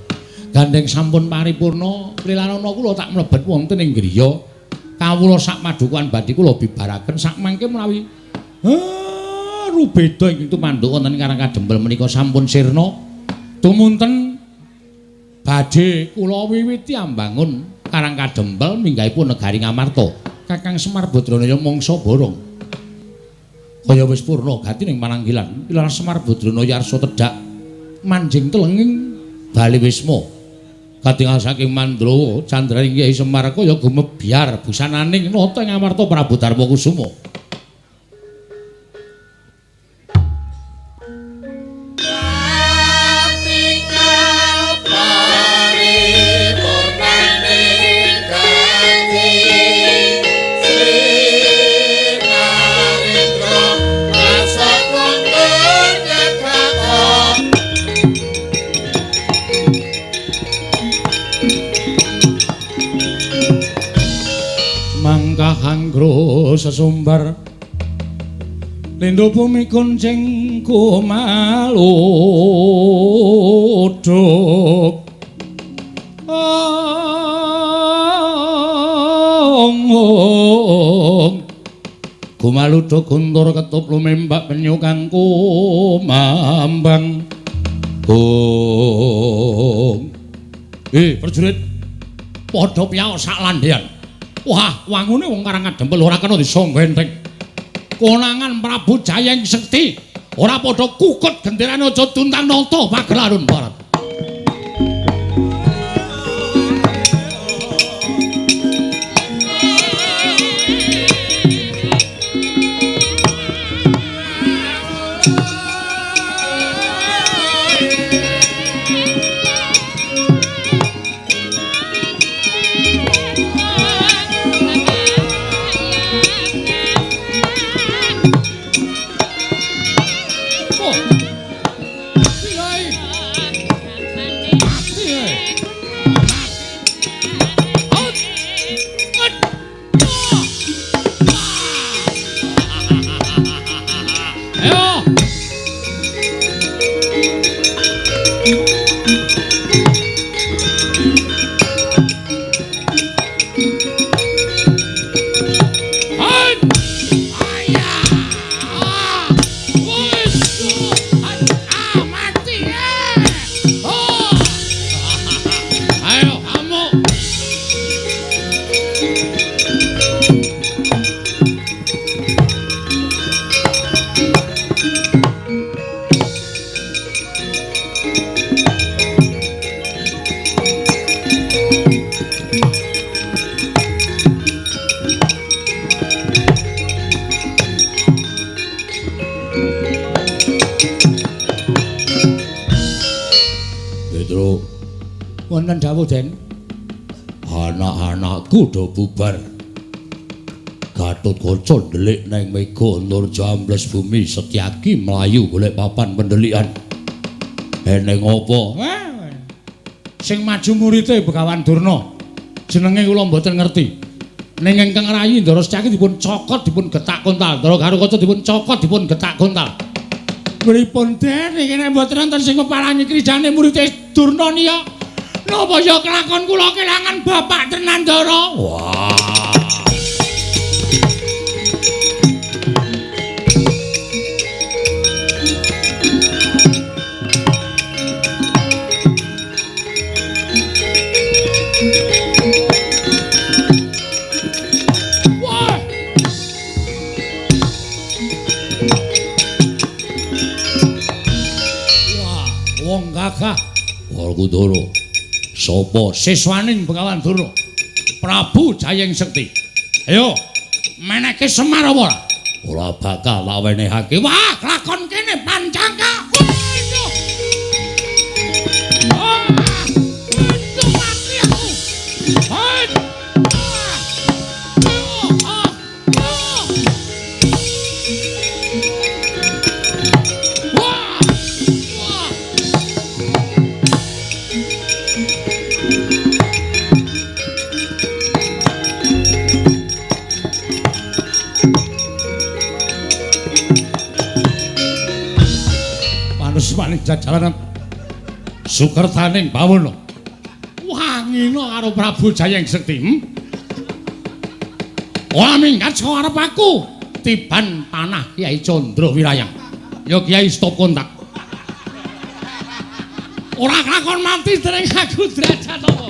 Gandeng sampun paripurna, prilanana kula tak mlebet wonten ing griya. Kawula sak padukuhan badhe kula bibaraken sakmangke menawi rubeda ing tumanduk wonten Karang Kadempel menika sampun sirna. Tumunten badhe kula wiwiti ambangun Karang Kadempel minggahipun negari Ngamarta. Kakang Semar Badranaya mangsa borong. Kaya wis purna gati ning pananggilan. Pilar Semar Badranaya arsa tedhak manjing telenging bali wisma. Katingal saking Mandrawa candraning Kyai Semar kaya gumebyar busananing nata ing Amarta Prabu Darma Kusuma. Anggro sesumbar lindho bumi kuncing kumaluduk kumaluduk guntur ketup lumembak penyu kang kumambang prajurit padha piyaos sak landhean. Wah, wangune wong Karang Kadempel ora kena disangga enteng. Konangan Prabu Jayeng Sekti ora padha kukut genderane aja tuntang nata pagelaran barat. Dara. Wonten dawuh, Den? Anak-anakku do bubar. Gatotkaca ndelik nang Mega Nurja ambles bumi Setyaki mlayu golek papan pendelikan. Eneng apa? Wah. Sing maju murite Begawan Durna. Jenenge kula mboten ngerti. Ning ingkang rayi Ndara Setyaki dipun cokot dipun getak kontal. Ndara Garukaca dipun cokot dipun getak kontal. Pripun Den iki nek mboten wonten sing kepalangi krijane murite Durna niya. Napa ya kelakon kula kelangan bapak tenan Ndara? Wah. Wong gagah Werkudara. Sapa siswaning Begawan Durna? Prabu Jayeng Sekti. Ayo, meneke Semar apa ora? ora bakal tak wenehake. Wah, lakon kene pancangka. Maning jajaran Sukertaning Bawana wangina karo Prabu Jayeng Sekti. Ora minggat saka arep aku tiban panah Kyai Candra Wirayang. Ya Kyai stop kontak. Ora kelakon mati dereng aku derajat apa.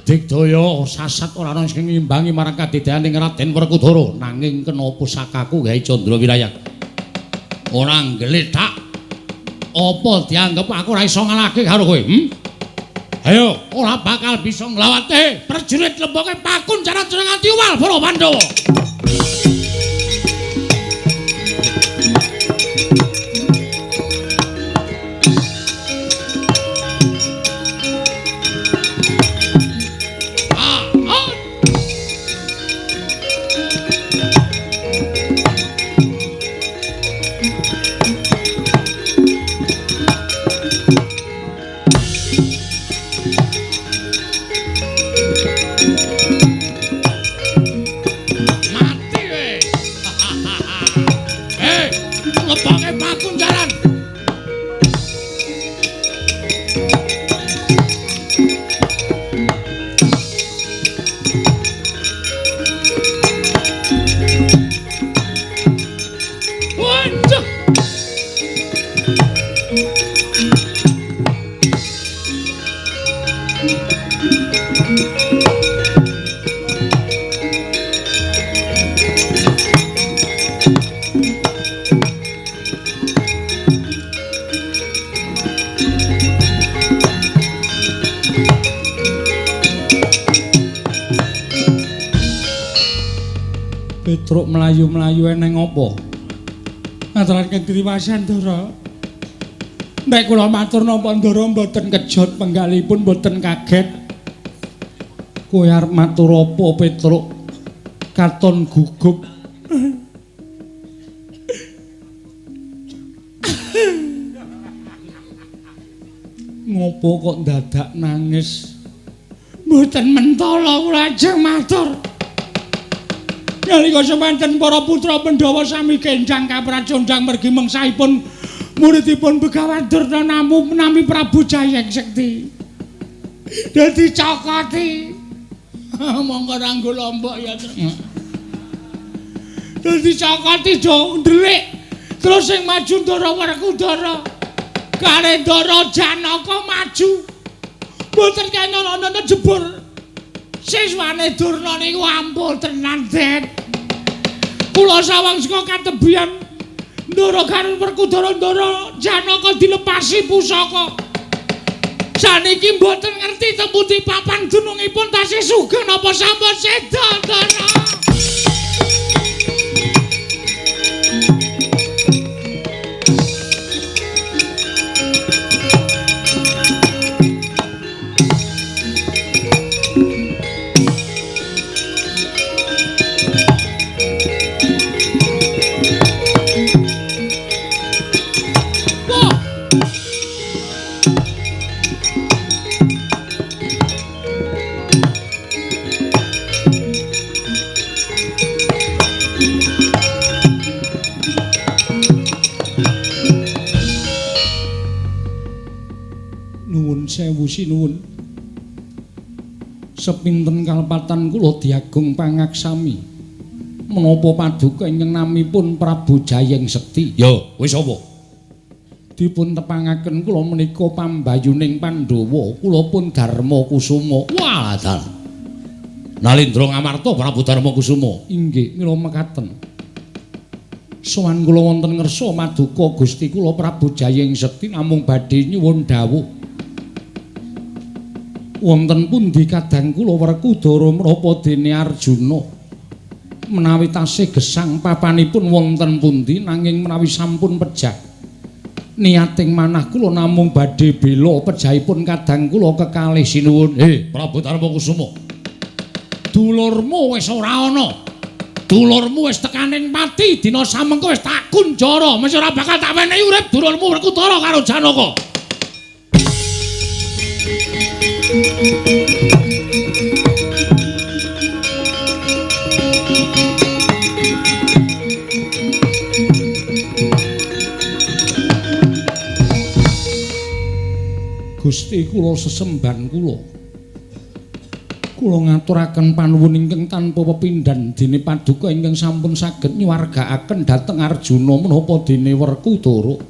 Digdaya sasat ora ana sing ngimbangi marang kadidayaning Raden Werkudara nanging kena pusakaku Kyai Candra Wirayang. Ora nggletak apa dianggep aku ora iso ngalahke karo kowe? Ayo, ora bakal bisa nglawate prajurit lemboke pakun cara nganti uwal para Pandhawa. Petruk melayu-melayu eneng apa? Ngaturaken triwasan Ndara. Nek kula matur napa Ndara mboten kejot penggalipun mboten kaget. Kowe arep matur apa Petruk? katon gugup. Ngopo kok dadak nangis? Mboten mentala kula ajeng matur. Nalika semanten para putra Pandhawa sami kendhang kapracondhang mergi mengsahipun muridipun Begawan Durna nami Prabu Jayeng Sekti. Dadi cokoti. Monggo ranggo lombok ya. Dadi cokoti do ndelik. Terus sing maju Ndara Werkudara. Kare Ndara Janaka maju. Mboten kanya-kanya jebul. Siswane Durna niku ampun tenan, Den. Kula sawang saka katebian Ndara karo Werkudara Ndara Janaka dilepasi pusaka. Saniki mboten ngerti temputi papan gunungipun tasih sugih napa sampun seda, Ndara. Sewu sinuwun. Sepinten kalepatan kula diagung pangaksami. Menapa paduka ingkang namipun Prabu Jayeng Sekti? Ya, wis apa? Dipun tepangaken kula menika pambayuning Pandhawa, kula pun Darma Kusuma. Wah, dal. Nalindra Ngamarta Prabu Darma Kusuma. Inggih, mila mekaten. Sowan kula wonten ngersa maduka Gusti kula Prabu Jayeng Sekti namung badhe nyuwun dawuh. Wonten pundi kadang kula Werkudara menapa dene Arjuna menawi tasih gesang papanipun wonten pundi nanging menawi sampun pejah niating manah kula namung badhe bela pejahipun kadang kula kekalih sinuwun. Prabu Darma Kusuma. Dulurmu wis ora ana. Dulurmu wis tekaning pati dina samengko wis tak kunjara mesti ora bakal tak wenehi urip dulurmu Werkudara karo Janaka. Gusti kula sesemban kula ngaturaken panuwun ingkang tanpa pepindhan dene paduka ingkang sampun saged nyuwargakaken dhateng Arjuna menapa dene Werkudara.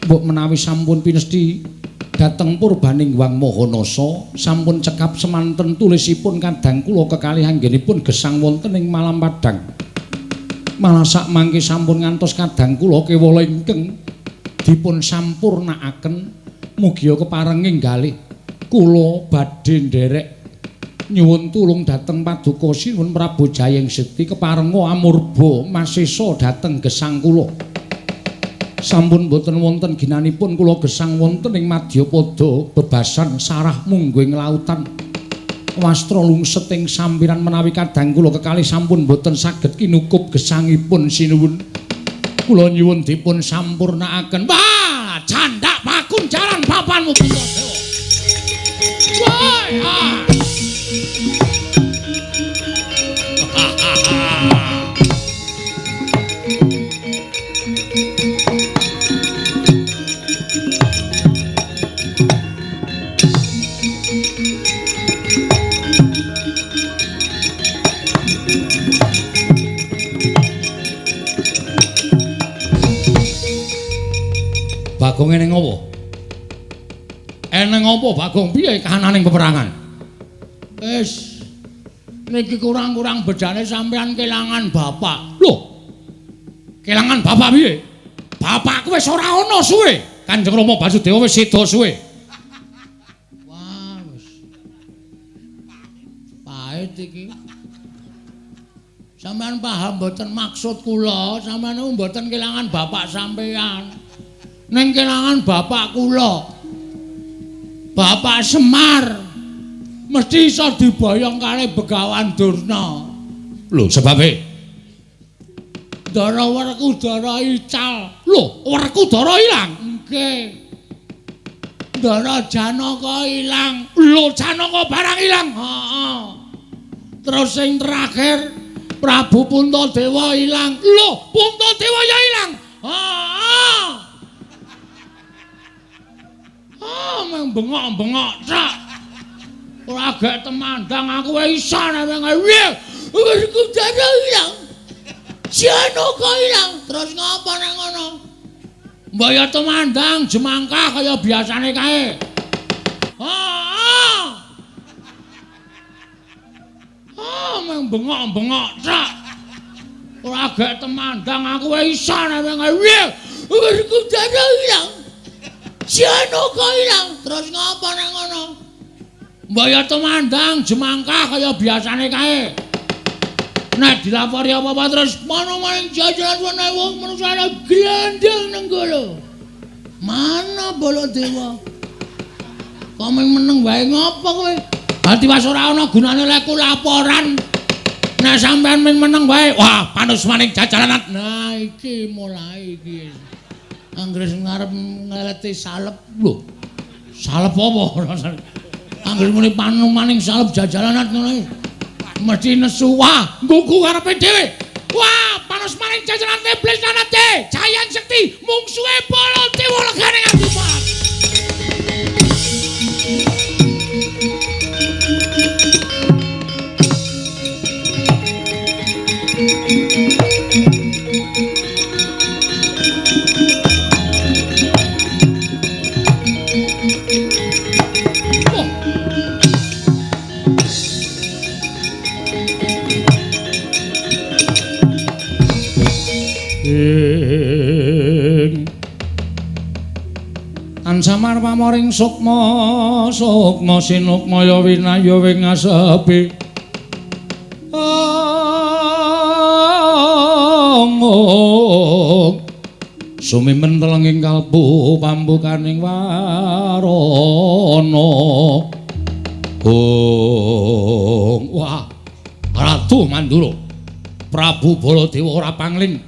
Mbok menawi sampun pinesti dhateng purbaning Wang Mahanasa sampun cekap semanten tulisipun kadang kula kekalih anggenipun gesang wonten ing Malam Padang. Malah sak mangke sampun ngantos kadang kula kewala ingkang dipun sampurnakaken. Mugia keparenging galih kula badhe nderek nyuwun tulung dhateng paduka sinuwun Prabu Jayeng Sekti keparenga amurba masesa dhateng gesang kula. Sampun boten wonten ginanipun kula gesang wonten ing Madyapada bebasan sarah mungguing lautan. Wastra lungset ing sampiran menawi kadang kula kekalih sampun boten saged kinukup gesangipun sinuwun. Kula nyuwun dipun sampurnakaken. Wah, candhak pakunjaran papanmu Puntadewa. Wah. Bagong eneng apa? Eneng apa Bagong piye kahananing peperangan? Wis niki kurang-kurang bedane sampean kelangan bapak. Lho. Kelangan bapak piye? Bapakku wis ora ana suwe. Kanjeng Rama Basudewa wis seda suwe. Wah, wis. Pahit iki. Sampeyan paham mboten maksud kula, sampeyan mboten kelangan bapak sampeyan. Ning kelangan bapak kula. Bapak Semar mesti iso diboyong kalih Begawan Durna. Lho, sebabe Dara Werkudara ical. Lho, Werkudara ilang? Nggih. Dara Janaka ilang. Lho, Janaka barang ilang. Heeh. Terus sing terakhir Prabu Puntadewa ilang. Lho, Puntadewa ya ilang. Heeh. Meng bengok-bengok sak. Ora gek temandang aku wae iso nek piye. Werkudara ilang. Janaka ilang. Terus ngapa nek ngono? Mbaya temandang jemangkah kaya biasane kae. Heeh. Meng bengok-bengok sak. Ora gek temandang aku wae iso nek piye. Werkudara ilang. Janaka ilang. Terus ngapa nek ngono? Mbaya temandang jemangkah kaya biasane kae. Nek dilapori apa-apa terus mana maning jajaran ana wong manusa glendeng nang kono. Mana Baladewa? Kok meneng wae ngopo kowe? Dadi wis ora ana gunane lek laporan. Nek sampean meneng wae, wah panus maning jajaran. Nah iki mulai iki. Anggere ngarep ngeleti salep lho. Salep apa? Anggere muni panung maning salep jajalanat ngono mesti nesu. Wah, nggugu karepe dhewe. Wah, panus maning jajalan iblis lanate. Jayang Sekti mungsuhe Baladewa legane nganti pat. Samar pamoring sukma sukma sinukmaya winaya wing asepi sumimen telenging kalbu pambukaning warana wah Ratu Mandura Prabu Baladewa ora pangling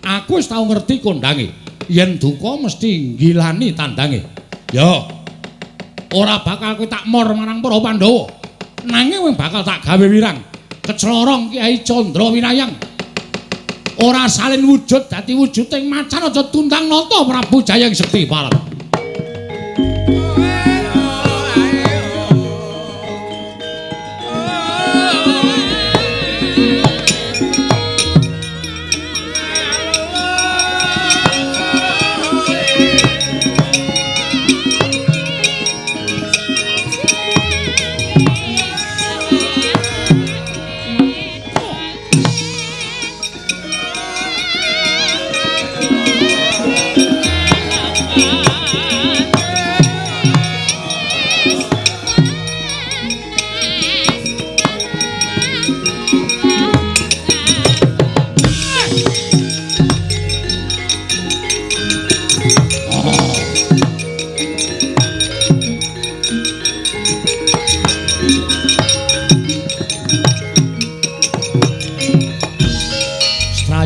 aku wis tau ngerti kondange yen duka mesti nggilani tandange. Ya, ora bakal kowe tak mor marang para Pandhawa. Nanging kowe bakal tak gawe wirang. Keclorong Kyai Candra Winayang. Ora salin wujud dadi wujuding macan aja tundang nata Prabu Jayang Sekti Parat.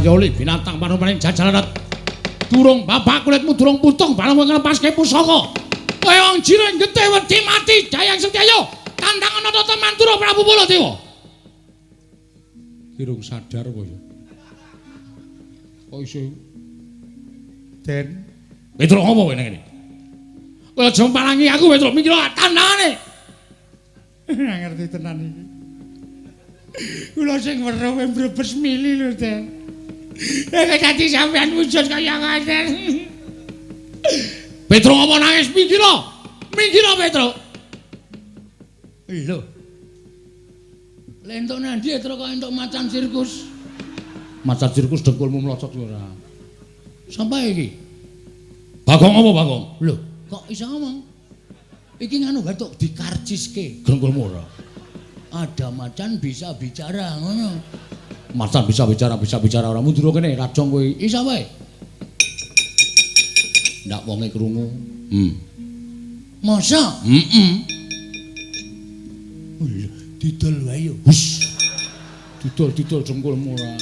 Yoli binatang panupaning jajalanat durung babak kulitmu durung putung barang nglepaske pusaka kowe wong jire getih wedi mati Jayang Sekti ayo tandangan nata Mandura Prabu Baladewa kirung sadar apa ya kok iso Den Petruk ngopo kowe ngene kowe aja mpalangi aku Petruk mikir tandangane ngerti tenan iki kula sing weruh mbrebes mili lho Den. Nek dadi sampean wujud kaya ngaten. Petruk apa nangis mikira? Mikira Petruk. Lho. Lentuk nandi terus kok entuk macan sirkus. Macan sirkus dengkulmu mlocot ora. Sampai iki. Bagong apa Bagong? Lho, kok iso ngomong? Iki nganu batuk dikarciske dengkulmu ora. Ada macan bisa bicara ngono. Macan bisa bicara ora mundur kene rajong kowe isa wae. Ndak wonge krungu. Masa? Didol wae yo. Hus. didol jengkulmu ora.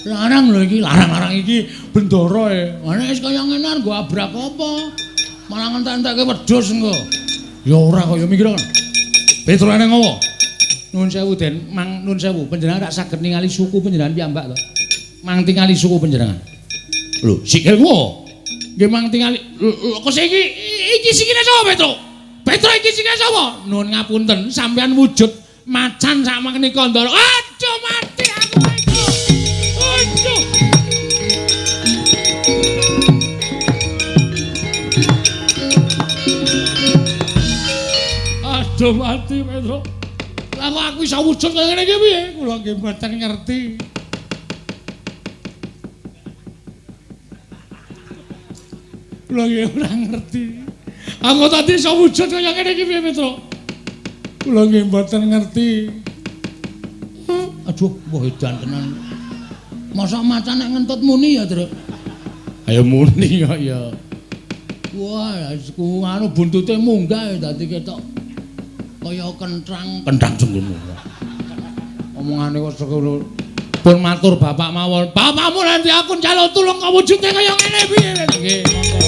Larang lho iki, larang-larang iki bendara e. Nek wis kaya ngene nggo abrak apa? Malah ngentek-entekke wedhus engko. Ya ora kaya mikir kan. Petro nang ngowo. Nuwun sewu Den, Mang nuwun sewu, panjenengan rak saged ningali suku panjenengan piyambak to. Mang tingali suku panjenengan. Lho, sikilmu. Nggih mang tingali. Kok iki sikile sapa Petro? Petro iki sikile sapa? Nuwun ngapunten, sampeyan wujud macan sak menika ndara. Aduh mati aku iki. Aduh. Aduh mati Petro. Lah kok aku iso wujud kaya ngene iki piye? Kula nggih mboten ngerti. Kula nggih ora ngerti. Aku tadi iso wujud kaya ngene iki piye Petro? Kula nggih mboten ngerti. Aduh, wah edan tenan. Masa macan nek ngentut muni ya, Tru? Ayo muni kok ya. Wah, aku anu buntute munggah dadi ketok kaya kentrang jenggono. Omongane kok sekono. Pun matur bapak mawon. Bapakmu nanti aku njaluk tulung kok wujude kaya ngene piye? Nggih, monggo.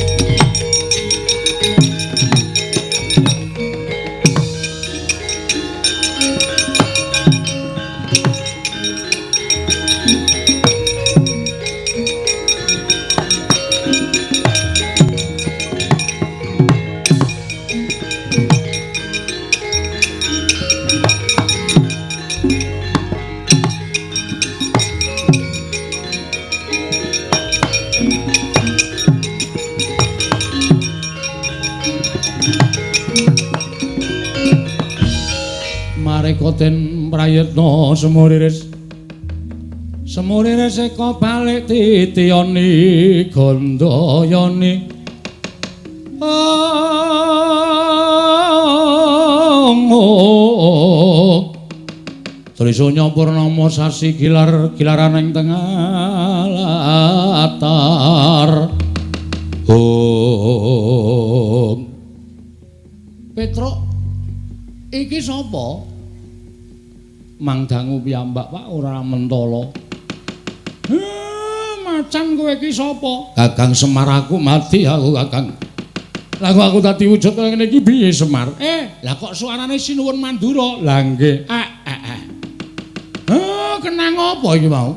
Den prayitna semuriris eka balik titiyani gandayani Trisanya purnama sasi gilaran ing tengah latar Petro iki sapa? Mang dangu piyambak Pak ora mentala. Macan kowe iki sapa? Kakang Semar aku mati aku Kakang. Lah kok aku dadi wujud kaya ngene iki piye Semar? Lah kok suarane Sinuwun Mandura? Lah nggih. Kenang apa iki mau?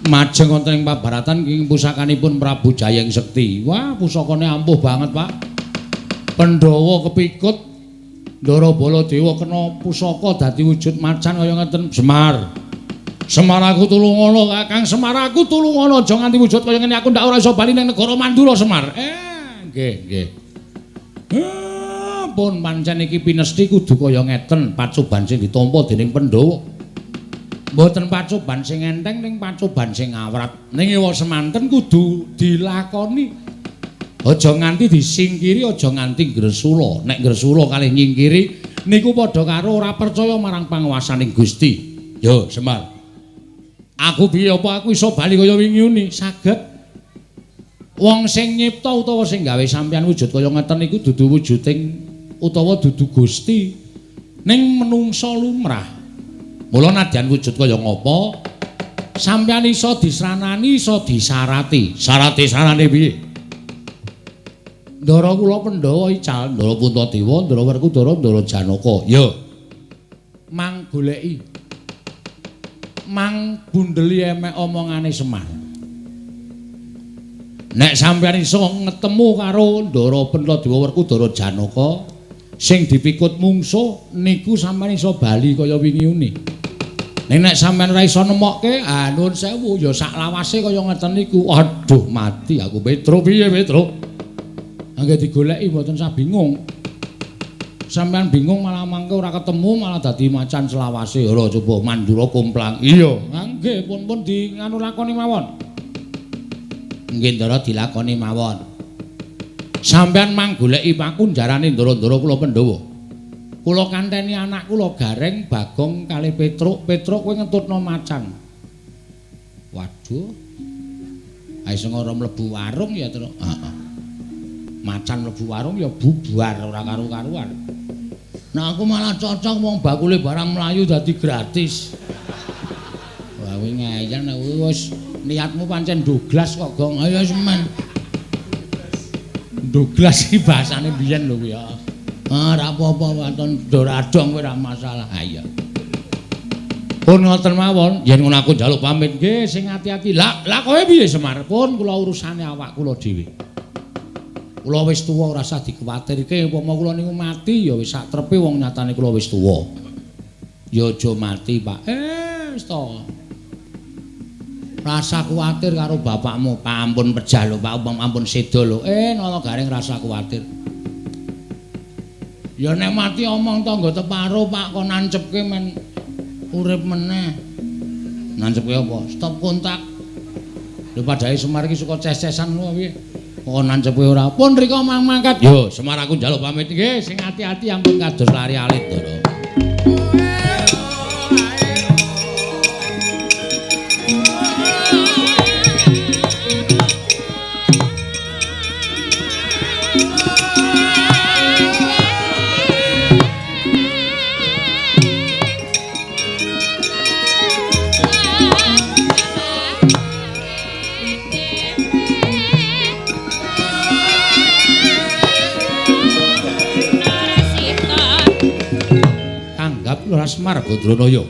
Majeng wonten ing pabaratan ing pusakanipun Prabu Jayeng Sekti. Wah, pusakane ampuh banget, Pak. Pandhawa kepikut Ndara Baladewa kena pusaka dadi wujud macan kaya ngeten Semar. Semar aku tulungono Kakang, Semar aku tulungono aja nganti wujud kaya ngene aku ndak ora iso bali nang negara Mandura Semar. Nggih. Pun pancen iki pinesti kudu kaya ngeten pacoban sing ditampa dening Pandhawa. Mboten pacoban sing enteng ning pacoban sing awrat. Ning ewa semanten kudu dilakoni. Aja nganti disingkiri, aja nganti gresula. Nek gresula kalih nyingkiri niku padha karo ora percaya marang panguwasaning Gusti. Yo, Semar. Aku piye apa aku iso bali kaya wingi uni? Saged. Wong sing nyipta utawa sing gawe sampeyan wujud kaya ngeten niku dudu wujuding utawa dudu Gusti. Ning menungsa lumrah. Mula nadyan wujud kaya ngapa? Sampeyan iso disranani, iso disarati. Sarate-sarane piye? Ndara kula Pandhawa ical, Ndara Puntadewa, Ndara Werkudara, Ndara Janaka. Ya. Mang goleki. Mang bundeli emek omongane Semar. Nek sampeyan iso ngetemu karo Ndara Puntadewa, Werkudara, Janaka sing dipikut mungsuh niku sampeyan iso bali kaya wingi uni. Nek sampeyan ora iso nemokke, nuwun sewu ya sak lawase kaya ngeten niku. Aduh mati aku Petro piye Petro? Angge digoleki mboten usah bingung. Sampeyan bingung malah mangke ora ketemu malah dadi macan selawase. Ora coba Mandura kumplang. Iya, nggih pun di nganu lakoni mawon. Nggih Ndara dilakoni mawon. Sampeyan mang goleki pakunjarane Ndara-ndara kula Pandhawa. Kula kanteni anak kula Gareng, Bagong kalih Petruk. Petruk kowe ngentutno macan. Waduh. Ae sing ora mlebu warung ya, Tru. Heeh. Macan mlebu warung ya bubar ora karo-karuan. Nah aku malah cocok wong bakule barang mlayu dadi gratis. Gawe ngeyel nek wis niatmu pancen Douglas kok, Gong. Ayo semen. Douglas iki bahasane biyen lho kuwi ya. Ora apa-apa waton doradong kowe ora masalah. Ayo. Pun ngoten mawon, yen ngono aku njaluk pamit nggih sing ati-ati. Lah kowe piye Semar? Pun kula urusane awak kula dhewe. Kula wis tuwa ora usah dikuwatirke, upama kula niku mati ya wis sak trepe wong nyatane kula wis tuwa. Ya aja mati, Pak. Wis to. Rasa kuwatir karo bapakmu, pampun pejah lho, Pak, pampun sedo lho. Nala garing rasa kuwatir. Ya nek mati omong tangga teparo, Pak, kok nancepke men urip meneh. Nancepke apa? Stop kontak. Lho padhae Semar iki suka ces-cesan lho piye? Kok nancepke ora. Pun rika mangkat. Yo, Semar aku njaluk pamit nggih, sing ati-ati ampun kados lari alit to. Semar Badranaya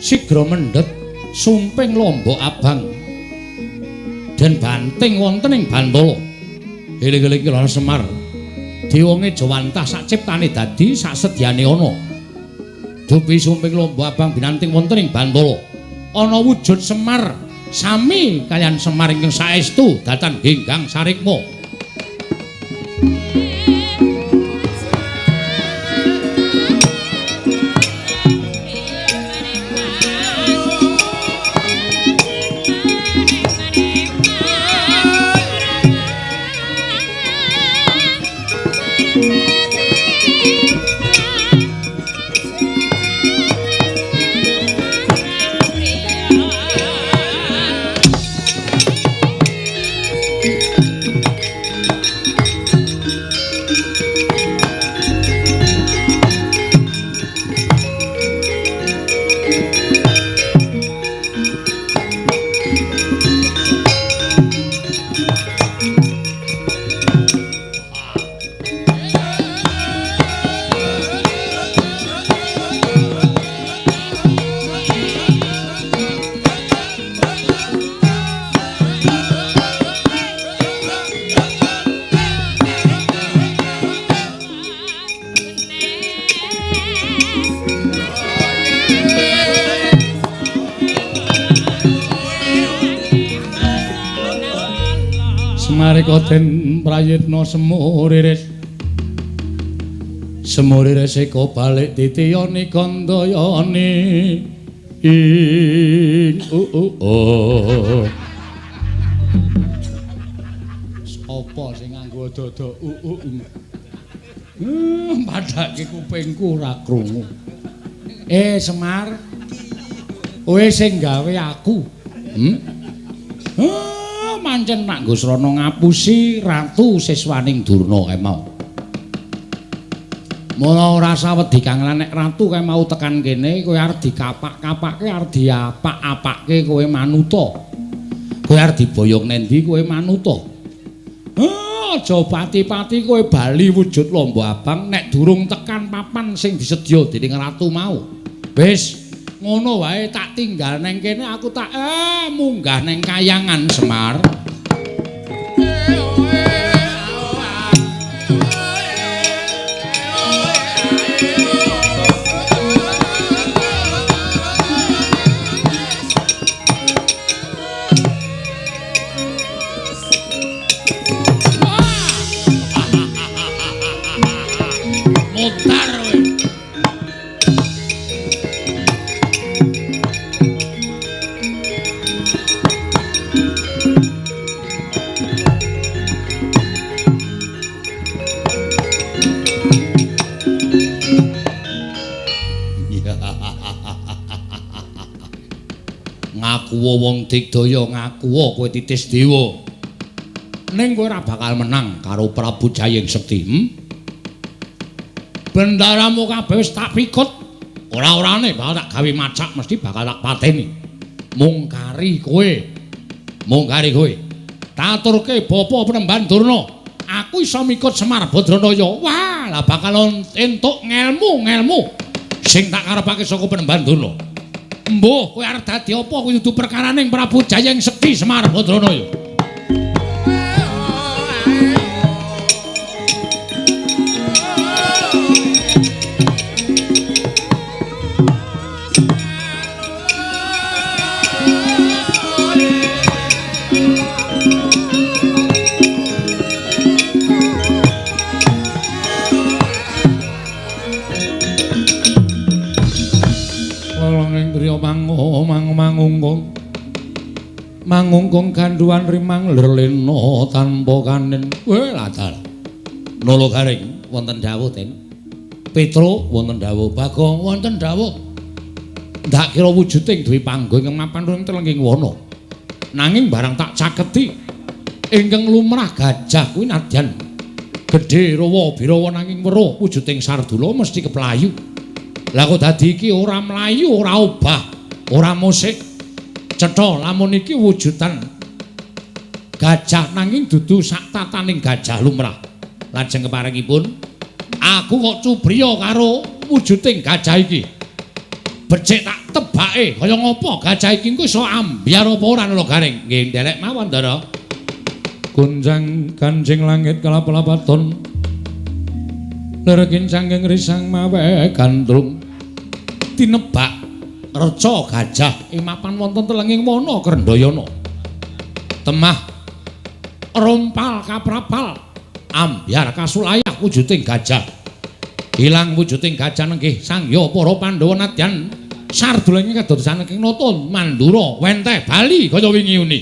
sigra mendhet sumping lombok abang den banting wonten ing Bantala. Eling-eling Lara Semar diwonge jawantah sak ciptane dadi sak sedyane ana. Dupi sumping lombok abang binanting wonten ing Bantala. Ana wujud Semar sami kalian Semar ingkang saestu datan Genggang Sarikma. Den prayitna semuriris eko balik titiyane kandayane ing sapa sing nganggo dada padhake kupingku ora krungu. Semar kowe sing gawe aku pancen Pak Gusrana ngapusi ratu siswaning Durna kae mau. Mula ora usah wedi Kang nek ratu kae mau tekan kene kowe arep dikapak-kapakke arep diapak-apakke kowe manuta. Kowe arep diboyong nendi kowe manuta. Aja pati-pati kowe bali wujud lomba abang nek durung tekan papan sing disedya dening ratu mau. Wis ngono wae tak tinggal neng kene aku tak munggah neng kayangan Semar. Wong Digdaya ngaku kowe titis dewa. Ning kowe ora bakal menang karo Prabu Jayeng Sekti. Bendaramu kabeh wis tak pikut Ora-orane bakal tak gawe macak mesti bakal tak pateni. Mung kari kowe. Tak aturke Bapa Penemban Durna. Aku iso mikut Semar Badranaya. Wah, lah bakal entuk ngelmu sing tak karepake saka Penemban Durna. Mbuh, kowe arep dadi apa kuwi dudu perkaraning Prabu Jayeng Sekti Semar Badranaya. Mangungkung ganduan rimang lerlena tanpa kanen. Weh latar. Nolo garing wonten dawuh ten. Petro wonten dawuh, Bagong wonten dawuh. Ndak kira wujuding duwe panggung ing mapan ring telenging wana. Nanging barang tak caketi ingkang lumrah gajah kuwi nadyan gedhe rawa birawa nanging weruh wujuding Sardula mesti keplayu. Lah kok dadi iki ora mlayu, ora obah, ora musik. Cetha lamun iki wujudan gajah nanging dudu sak tataning gajah lumrah. Lajeng keparengipun aku kok cubriya karo wujuding gajah iki. Becik tak tebake kaya ngopo gajah iki engko iso ambyar apa ora lho garing. Nggih nderek mawon Ndara. Gunjang kanjing langit kelap-lapaton. Lergin cangking risang mawe gandrung. Tinebak reca gajah ing mapan wonten telenging wana Krendayana. Temah rompal kaprapal ambyar kasulayah wujuding gajah. Ilang wujuding gajah nenggih sangya para Pandhawa nadyan Sardula ing kadosan saking nata Mandura wenteh bali kaya wingi uni.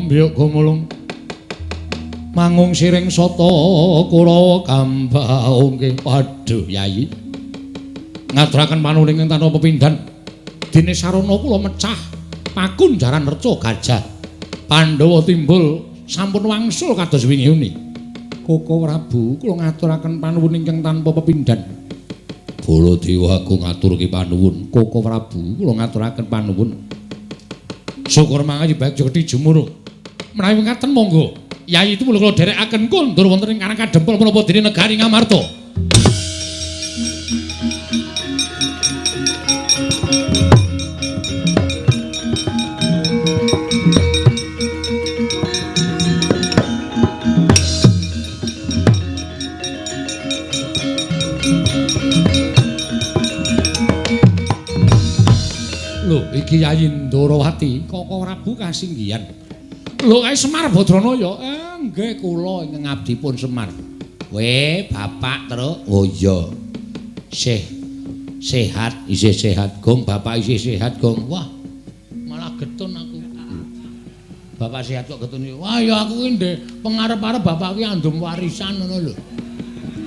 Mbiyuk gumulung mangung siring sata Kurawa Kambau nggih. Waduh Yayi, ngaturaken panuwun ing tanpa pepindhan dene sarana kula mecah pakunjaran reca gajah Pandhawa timbul sampun wangsul kados wingi uni. Koko Prabu kula ngaturaken panuwun ingkang tanpa pepindhan. Baladewa aku ngaturke panuwun. Koko Prabu kula ngaturaken panuwun. Syukur mangaji baik Jogedi Jumuruk. Menawi ngaten monggo Yayi itu kula dherekaken kondur wonten ing Karang Kadempel menapa dene negari Ngamarta. Lho iki Yayi Ndarawati Koko Prabu kasinggihan. Lho kae Semar Badranaya. Nggih kula ingkang ngabdipun Semar. Weh, bapak terus. Oh iya. Sehat, isih sehat, Gong. Bapak isih sehat, Gong. Wah, malah getun aku. Bapak sehat kok getun. Wah, ya aku ki ndek pengarep-arep bapak ki andum warisan ngono lho.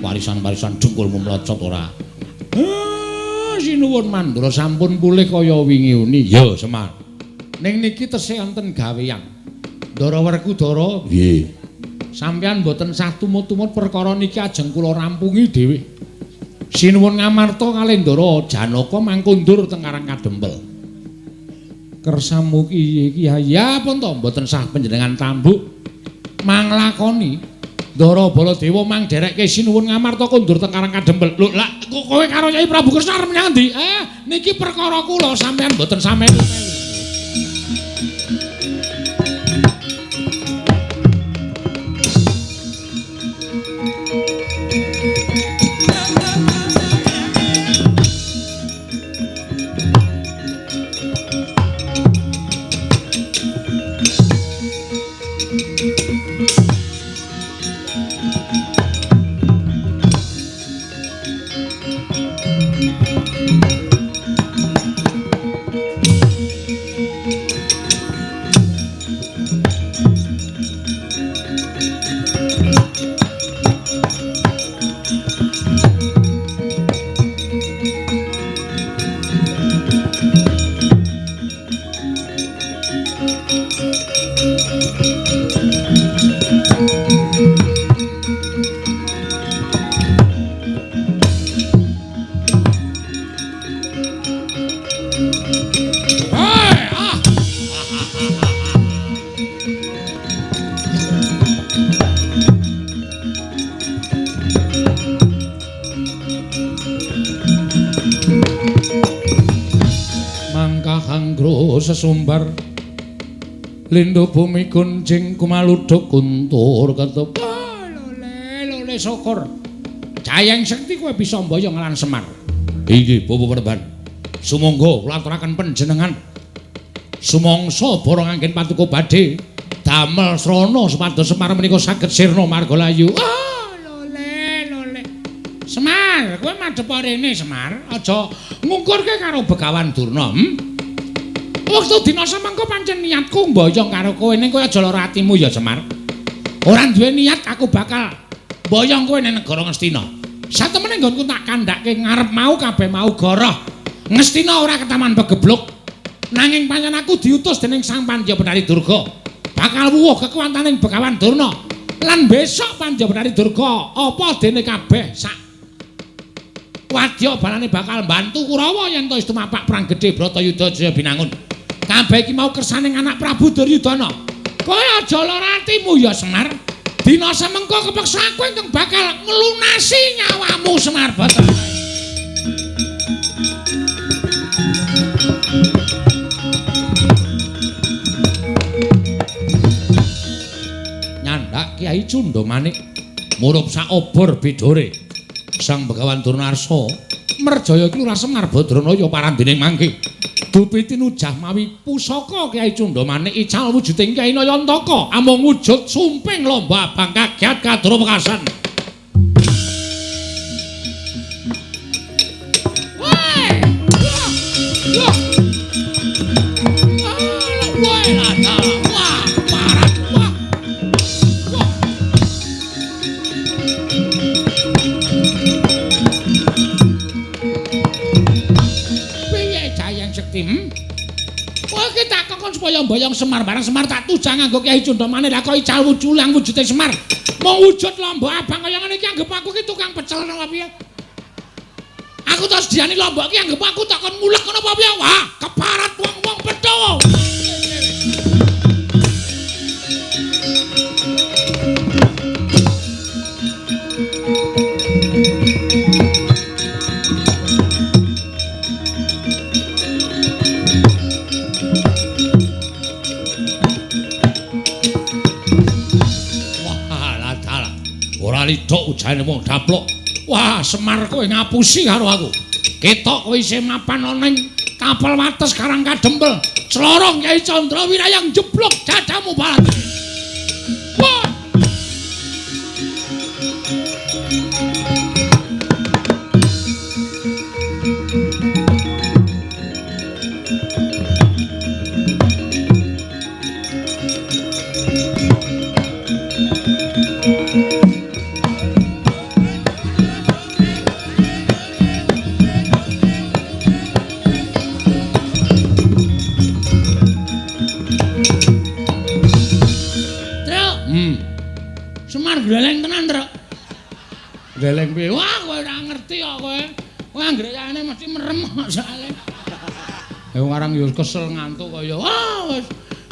Warisan-warisan dengkul memlocot ora. Sinuwun Mandura sampun pulih kaya wingi uni. Ya, Semar. Ning niki tesih wonten gawean. Ndara Werkudara, nggih. Sampeyan mboten sah tumut-tumut perkara niki ajeng kula rampungi dhewe. Sinuwun ngamarta kalih Ndara Janaka mangkundur teng Karang Kadempel. Kersamu iki ya pun to mboten sah panjenengan tambuk manglakoni Ndara Baladewa mang derekke sinuwun ngamarta kundur teng Karang Kadempel. Lho lak kowe karo Nyai Prabu Kresna arep menyang ndi? Niki perkara kula sampeyan mboten sampeyan. sesumbar Lindo bumi kunjing kumaluduk kuntur ketep lole syukur Jayang Sekti kowe bisa mboyong lan Semar inggih Bapak Panembahan sumangga kula aturaken panjenengan sumangsa bara nganggen patuko badhe damel srana supados Semar menika saged sirna margalayu lole Semar kowe madhep rene Semar aja ngungkurke karo Begawan Durna Waktu dina semengko pancen niatku mboyong karo kowe ning kowe aja lara atimu ya Semar. Ora duwe niat aku bakal mboyong kowe ning negara Ngastina. Satemene nggonku tak kandhake ngarep mau kabeh mau goroh. Ngastina ora ketaman begebluk. Nanging pancen aku diutus dening Sang Panjabetari Durga. Bakal wuwuh kekuwataning Begawan Durna. Lan besok Panjabetari Durga apa dene kabeh sak wadya balane bakal mbantu Kurawa yen to istumapak perang gedhe Bratayuda Jaya Binangun. Kabeh iki mau kersaning anak Prabu Duryudana. Kowe aja lara atimu ya Semar. Dina semengko kepeksa aku ingkang bakal nglunasi nyawamu Semar Bathara. Nyandak Kyai Cundamanik murup sak obor bidore. Sang Begawan Durnarsa merjaya iki Lurah Semar Badranaya parandening mangke. Dupi tinujah mawi pusaka Kyai Cundamanik ical wujuding Kyai Nayantaka amung wujud sumping lomba abang kagiat kadra wekasan. Supaya mboyong Semar bareng Semar tak tujang nganggo Kyai Cundamanik lha kok ical wujulang wujude Semar mau wujud lomba abang kaya ngene iki anggap aku ki tukang pecel napa piye aku terus diani lomba iki anggap aku tak kon ngulek ngono apa piye wah keparat wong-wong Bedhawa lidok ujane wong daplok. Wah, Semar kowe ngapusi karo aku. Ketok kowe isih mapan ana ning kapal wates Karang Kadempel. Clorong Kyai Candra Wirayang jeblok dadamu balat. Wah. Gleleng tenan, Truk. Gleleng piye? Wah, kowe ora ngerti kok kowe. Kowe anggere yane mesti merem kok soalé. Wong arang yo kesel ngantuk kaya. Wah, wis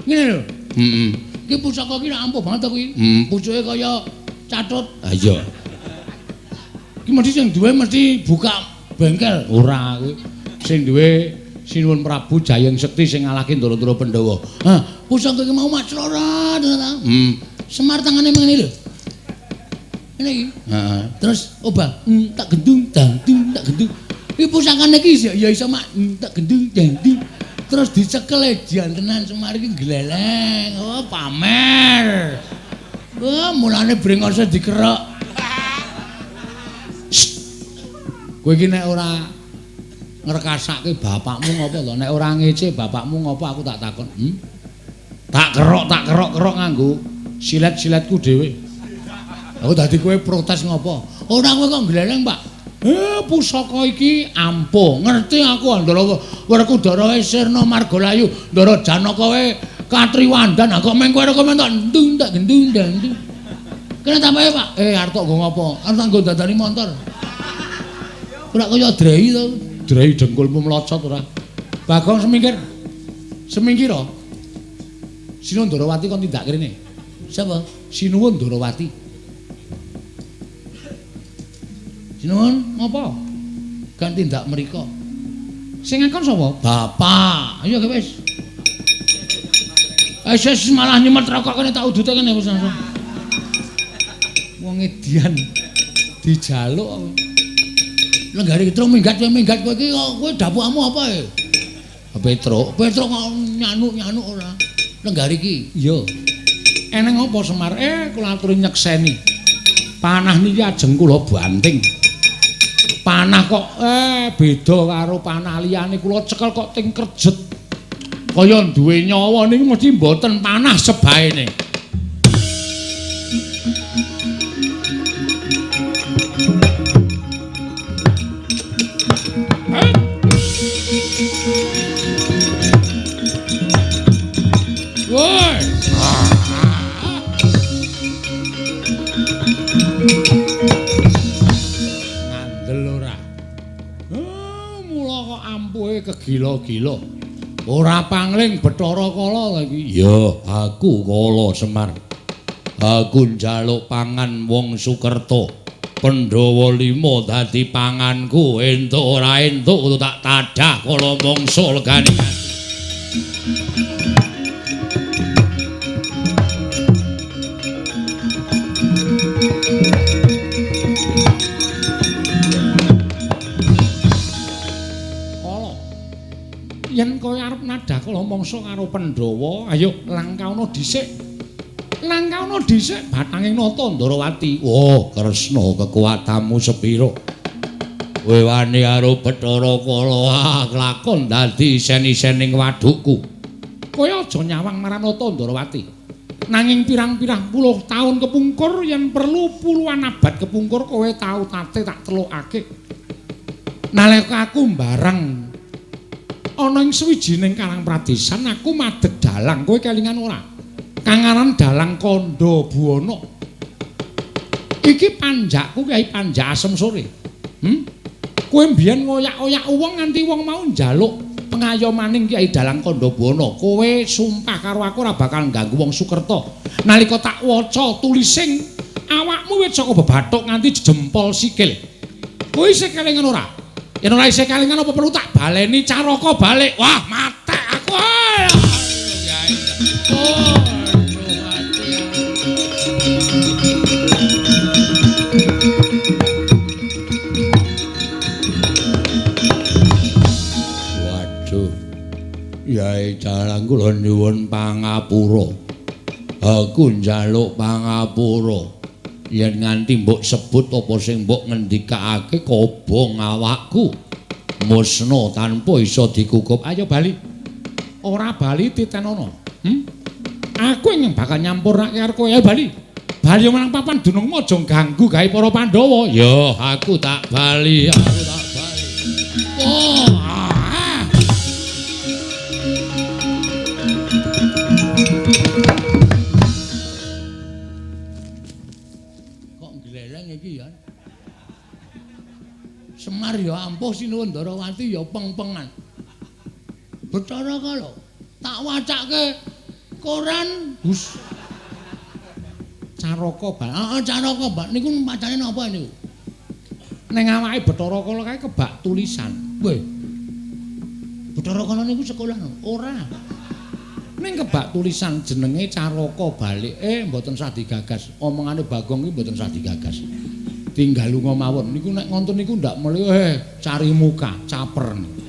ngene lho. Heeh. Iki pusaka iki ampuh banget to kuwi. Pucuke kaya catut. Ha iya. Iki mesti sing duwe mesti buka bengkel. Ora kuwi. Sing duwe Sinuwun Prabu Jayeng Sekti sing ngalahke Ndara-ndara Pandhawa. Hah, pusaka iki mau maclora to ta? Semar tangane mengene lho. Ini iki. Heeh. Terus obah tak gendung dandung tak gendung. Iki pusakane iki ya iso mak tak gendung dandung. Terus dicekel jantenan Semar iki gleleng. Oh, pamer. Wah, mulane brengose dikerok. Kowe iki nek ora ngrekasake bapakmu ngopo to? Nek ora ngece bapakmu ngopo aku tak takon. Tak kerok nganggo silat-silatku dhewe. Aku dadi kowe protes ngopo? Ora kowe kok gleleng, Pak. Pusaka iki ampuh. Ngerti aku Ndara Werkudara sirna margalayu, Ndara Janaka kowe katriwandan. Kok meng kowe rekomen ndung tak gendung ndung. Kene tambahe, Pak. Arep kok ngopo? Arep nggo dadani montor. Ora kaya drei to. Drei dengkulmu mlocot ora. Bagong semingkir. Semingkira. Sinuwun Ndarawati kon tindak kene. Sapa? Sinuwun Ndarawati. Sinuwun ngopo? Kan tindak mriko. Sing ngakon sapa? Bapak. Ayo wis. Wis malah nyemet rokok kene tak udute kene wis langsung. Wong edian dijaluk. Lenggari Petro minggat kowe iki kowe dapukmu apa e? Petro kok nyanu-nyanu ora. Lenggari iki. Iya. Eneng apa Semar? Kula aturi nyekseni. Panah niki ajeng kula banting. Panah kok beda karo panah liyane kula cekel kok ting kerjet. Kaya duwe nyawa niku mesti mboten panah sebaene. Woi. Ngandel ora. Mula kok ampuhe kegila-gila. Ora pangling Bathara Kala iki. Ya, aku Kala Semar. Aku njaluk pangan wong Sukerta. Pandhawa 5 dadi panganku, entuk ora entuk tak tadah kala mangsa legane. Yen kowe arep nadah kala mangsa karo Pandhawa, ayo langkauna dhisik. Langkauna dhisik batanging nata Ndarawati. Oh, Kresna kekuatanmu sepira? Kowe wani karo Bathara Kala kelakon dadi isen-isening wadukku. Kowe aja nyawang marang nata Ndarawati. Nanging pirang-pirang puluh taun kepungkur yen perlu puluhan abad kepungkur kowe tau tate tak telukake. Nalika aku mbarang ana ing suwijining karang pradesan aku madeg dalang kowe kelingan ora kangaran dalang Kandha Buwana iki panjakku Kyai Panjak Asem Sore kowe mbiyen ngoyak-oyak wong nganti wong mau njaluk pengayomaning Kyai Dalang Kandha Buwana kowe sumpah karo aku ora bakal ganggu wong Sukerta nalika tak waca tulising awakmu wis saka bebathuk nganti jempol sikil kowe isih kelingan ora? Yen ora isih kalingan apa perlu tak baleni Caraka balik. Wah, matek aku. Waduh. Yai Dalang kula nyuwun pangapura. Aku njaluk pangapura. Yen nganti mbok sebut apa sing mbok ngendikake kobong awakku musna tanpa iso dikukup. Ayo bali. Ora bali titenono. Aku yang bakal nyampurnake karo kowe. Ayo bali. Bali menang papan dunungmu aja ganggu gawe para Pandhawa. Ya, aku tak bali. Oh. Semar ya ampuh sinuwun Ndarawati ya peng-pengan. Bathara Kala tak wacake koran Gus Caraka Bal. Heeh, Caraka Bal niku macane napa niku? Ning awake Bathara Kala kae kebak tulisan. Weh. Bathara Kala niku sekolah ora. Ning kebak tulisan jenenge Caraka Balik. Mboten sah digagas. Omongane Bagong iki mboten sah digagas. Tinggal lunga mawon niku nek ngontun niku ndak melu cari muka caper niku.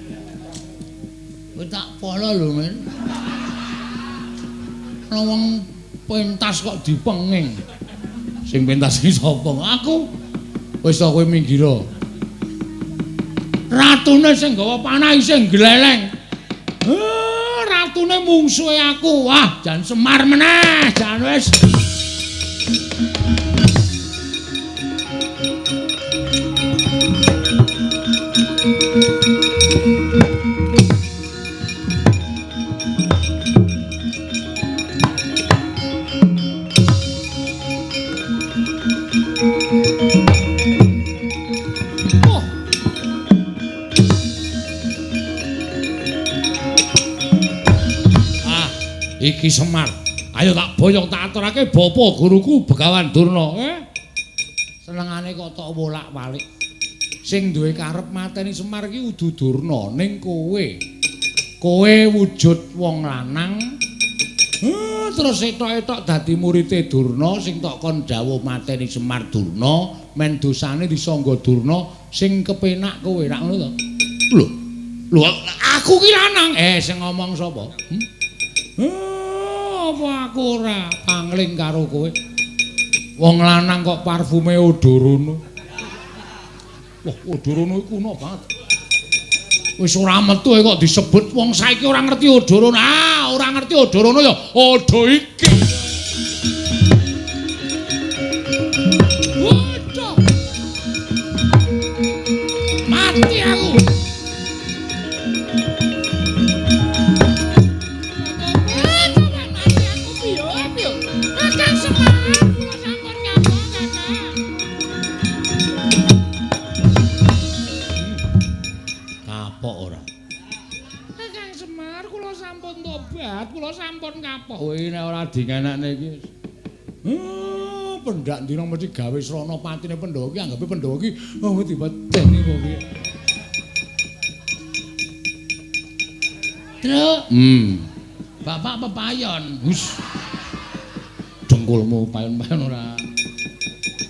Kowe tak polo lho men. Ana wong pentas kok dipenging. Sing pentas iki sapa? Aku. Wis to kowe minggira. Ratune sing gawa panah isih gleleng. Ratune mungsuhe aku. Wah, jan Semar meneh, jan wis. Iki Semar, ayo tak boyong tak aturake bapa guruku Begawan Durna. Senengane kok tok wolak-walik. Sing duwe karep mateni Semar iki udu Durna ning kowe. Kowe wujud wong lanang. terus etok-etok dadi murite Durna sing tok kon dawuh mateni Semar Durna, men dosane disangga Durna sing kepenak kowe ra ngono to. Lho, aku ki lanang. Sing ngomong sapa? Apa aku ora pangling karo kowe? Wong lanang kok parfume Odorono. Wah, Odorono iku kuno banget. Wis ora metu kok disebut wong saiki ora ngerti Odorono. Ora ngerti Odorono ya Odo iki. Waduh. Mati aku. Kula sampun kapok. Kowe nek ora dingenekne iki. Pendak dina mesti gawe srana patine Pandhawa ki anggape Pandhawa ki dipateni kok piye. Truk. Bapak pepayon. Hus. Dengkulmu payon-payon ora.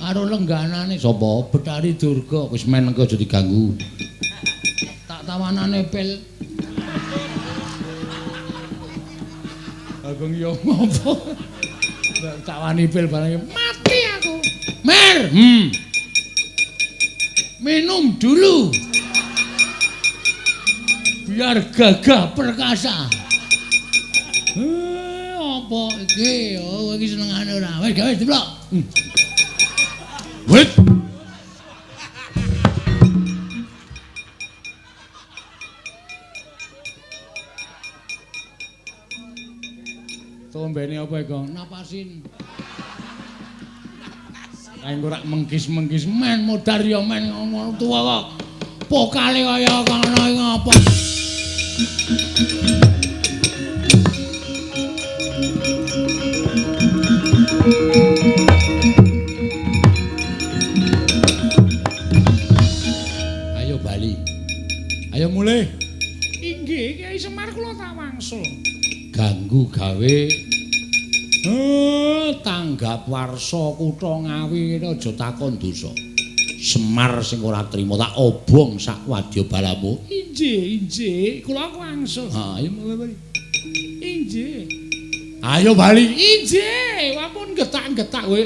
Karo lengganane sapa? Betari Durga. Wis men engko aja diganggu. Tak tawanane pil. Agung yo ngopo? Tak wani pil barang mati aku. Mer. Minum dulu. Biar gagah perkasa. Apa iki? Oh, iki senengane ora. Wis gawe diplok. Wit. Tombene apa iku? Napasin. Kae ora mengkis-mengkis men modar ya men ngono tuwa kok. Pokale kaya kono iki ngopo? Ayo bali. Ayo mulai. Inggih, Kyai Semar kula tak wangsul. Ganggu gawe tanggap warsa kutha Ngawi aja takon dosa. Semar sing ora trima tak obong sak wadyabalamu. Injih, kula wangsul. Ayo bali. Injih. Ayo bali. Injih, wampun getak-getak kowe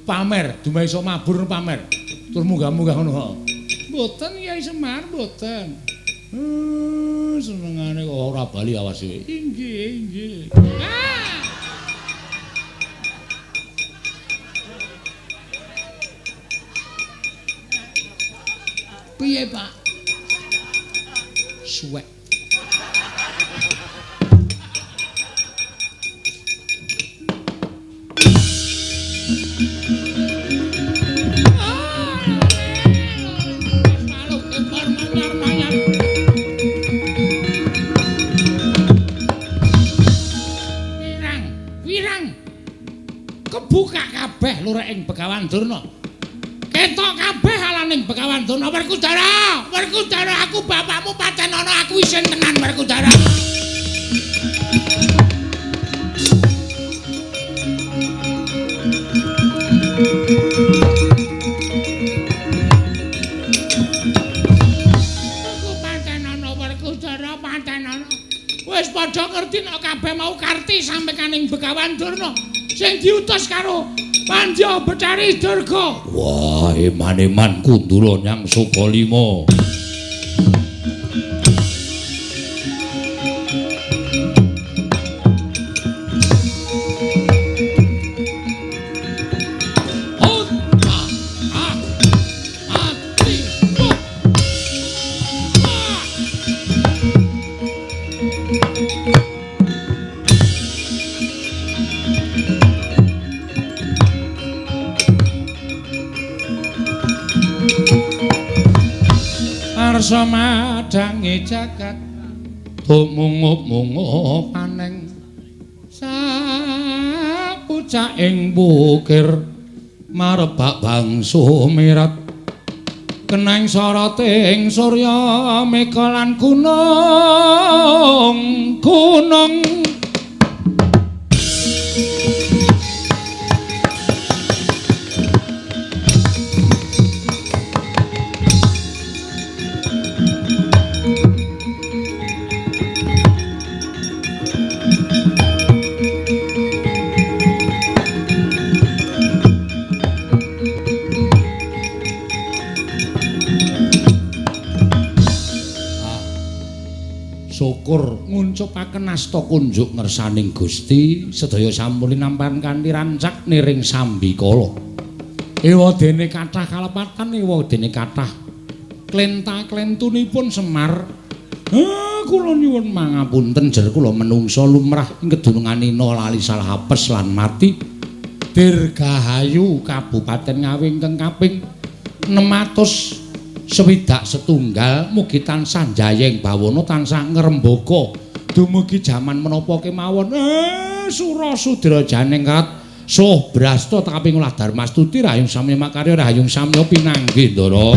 pamer, dumeh iso mabur pamer. Tur munggah-munggah ngono. Mboten Kyai Semar, mboten. Senengane kok ora bali awas kowe. Inggih. Piye, Pak? Suwek. Kebuka kabeh lureking Begawan Durna. Ketok kabeh alaning Begawan Durna. Werkudara, aku bapakmu pancen ana aku isin tenan Werkudara. Aku pancen ana Werkudara, pancen ana. Wis padha ngerti nek kabeh mau karti sampe kaning Begawan Durna. Sing diutus karo Pandya Betari Durga. Wah, eman-eman Kundura Nyang Subalima. Arsa madangi jagat tumungup-mungup paneng sapucaking bukir marebak bangsu mirat keneng soroting surya meka lan gunung ngucupaken asta kunjuk ngersaning Gusti sedaya sampun nampan kanthi rancak niring sambikala. Ewa dene kathah kalepatan ewa dene kathah klenta-klentunipun Semar. Kula nyuwun mangapunten jer kula menungsa lumrah ing kedununganina lali salah apes lan mati. Dirgahayu Kabupaten Ngawi ingkang kaping 661 mugi tansah jayeng bawana tansah ngrembaka dumugi jaman menapa kemawon. Sura Sudra Janengrat Soh Brasta kaping 8 Darmastuti rahayung samya makarya rahayung samya pinanggih Ndara.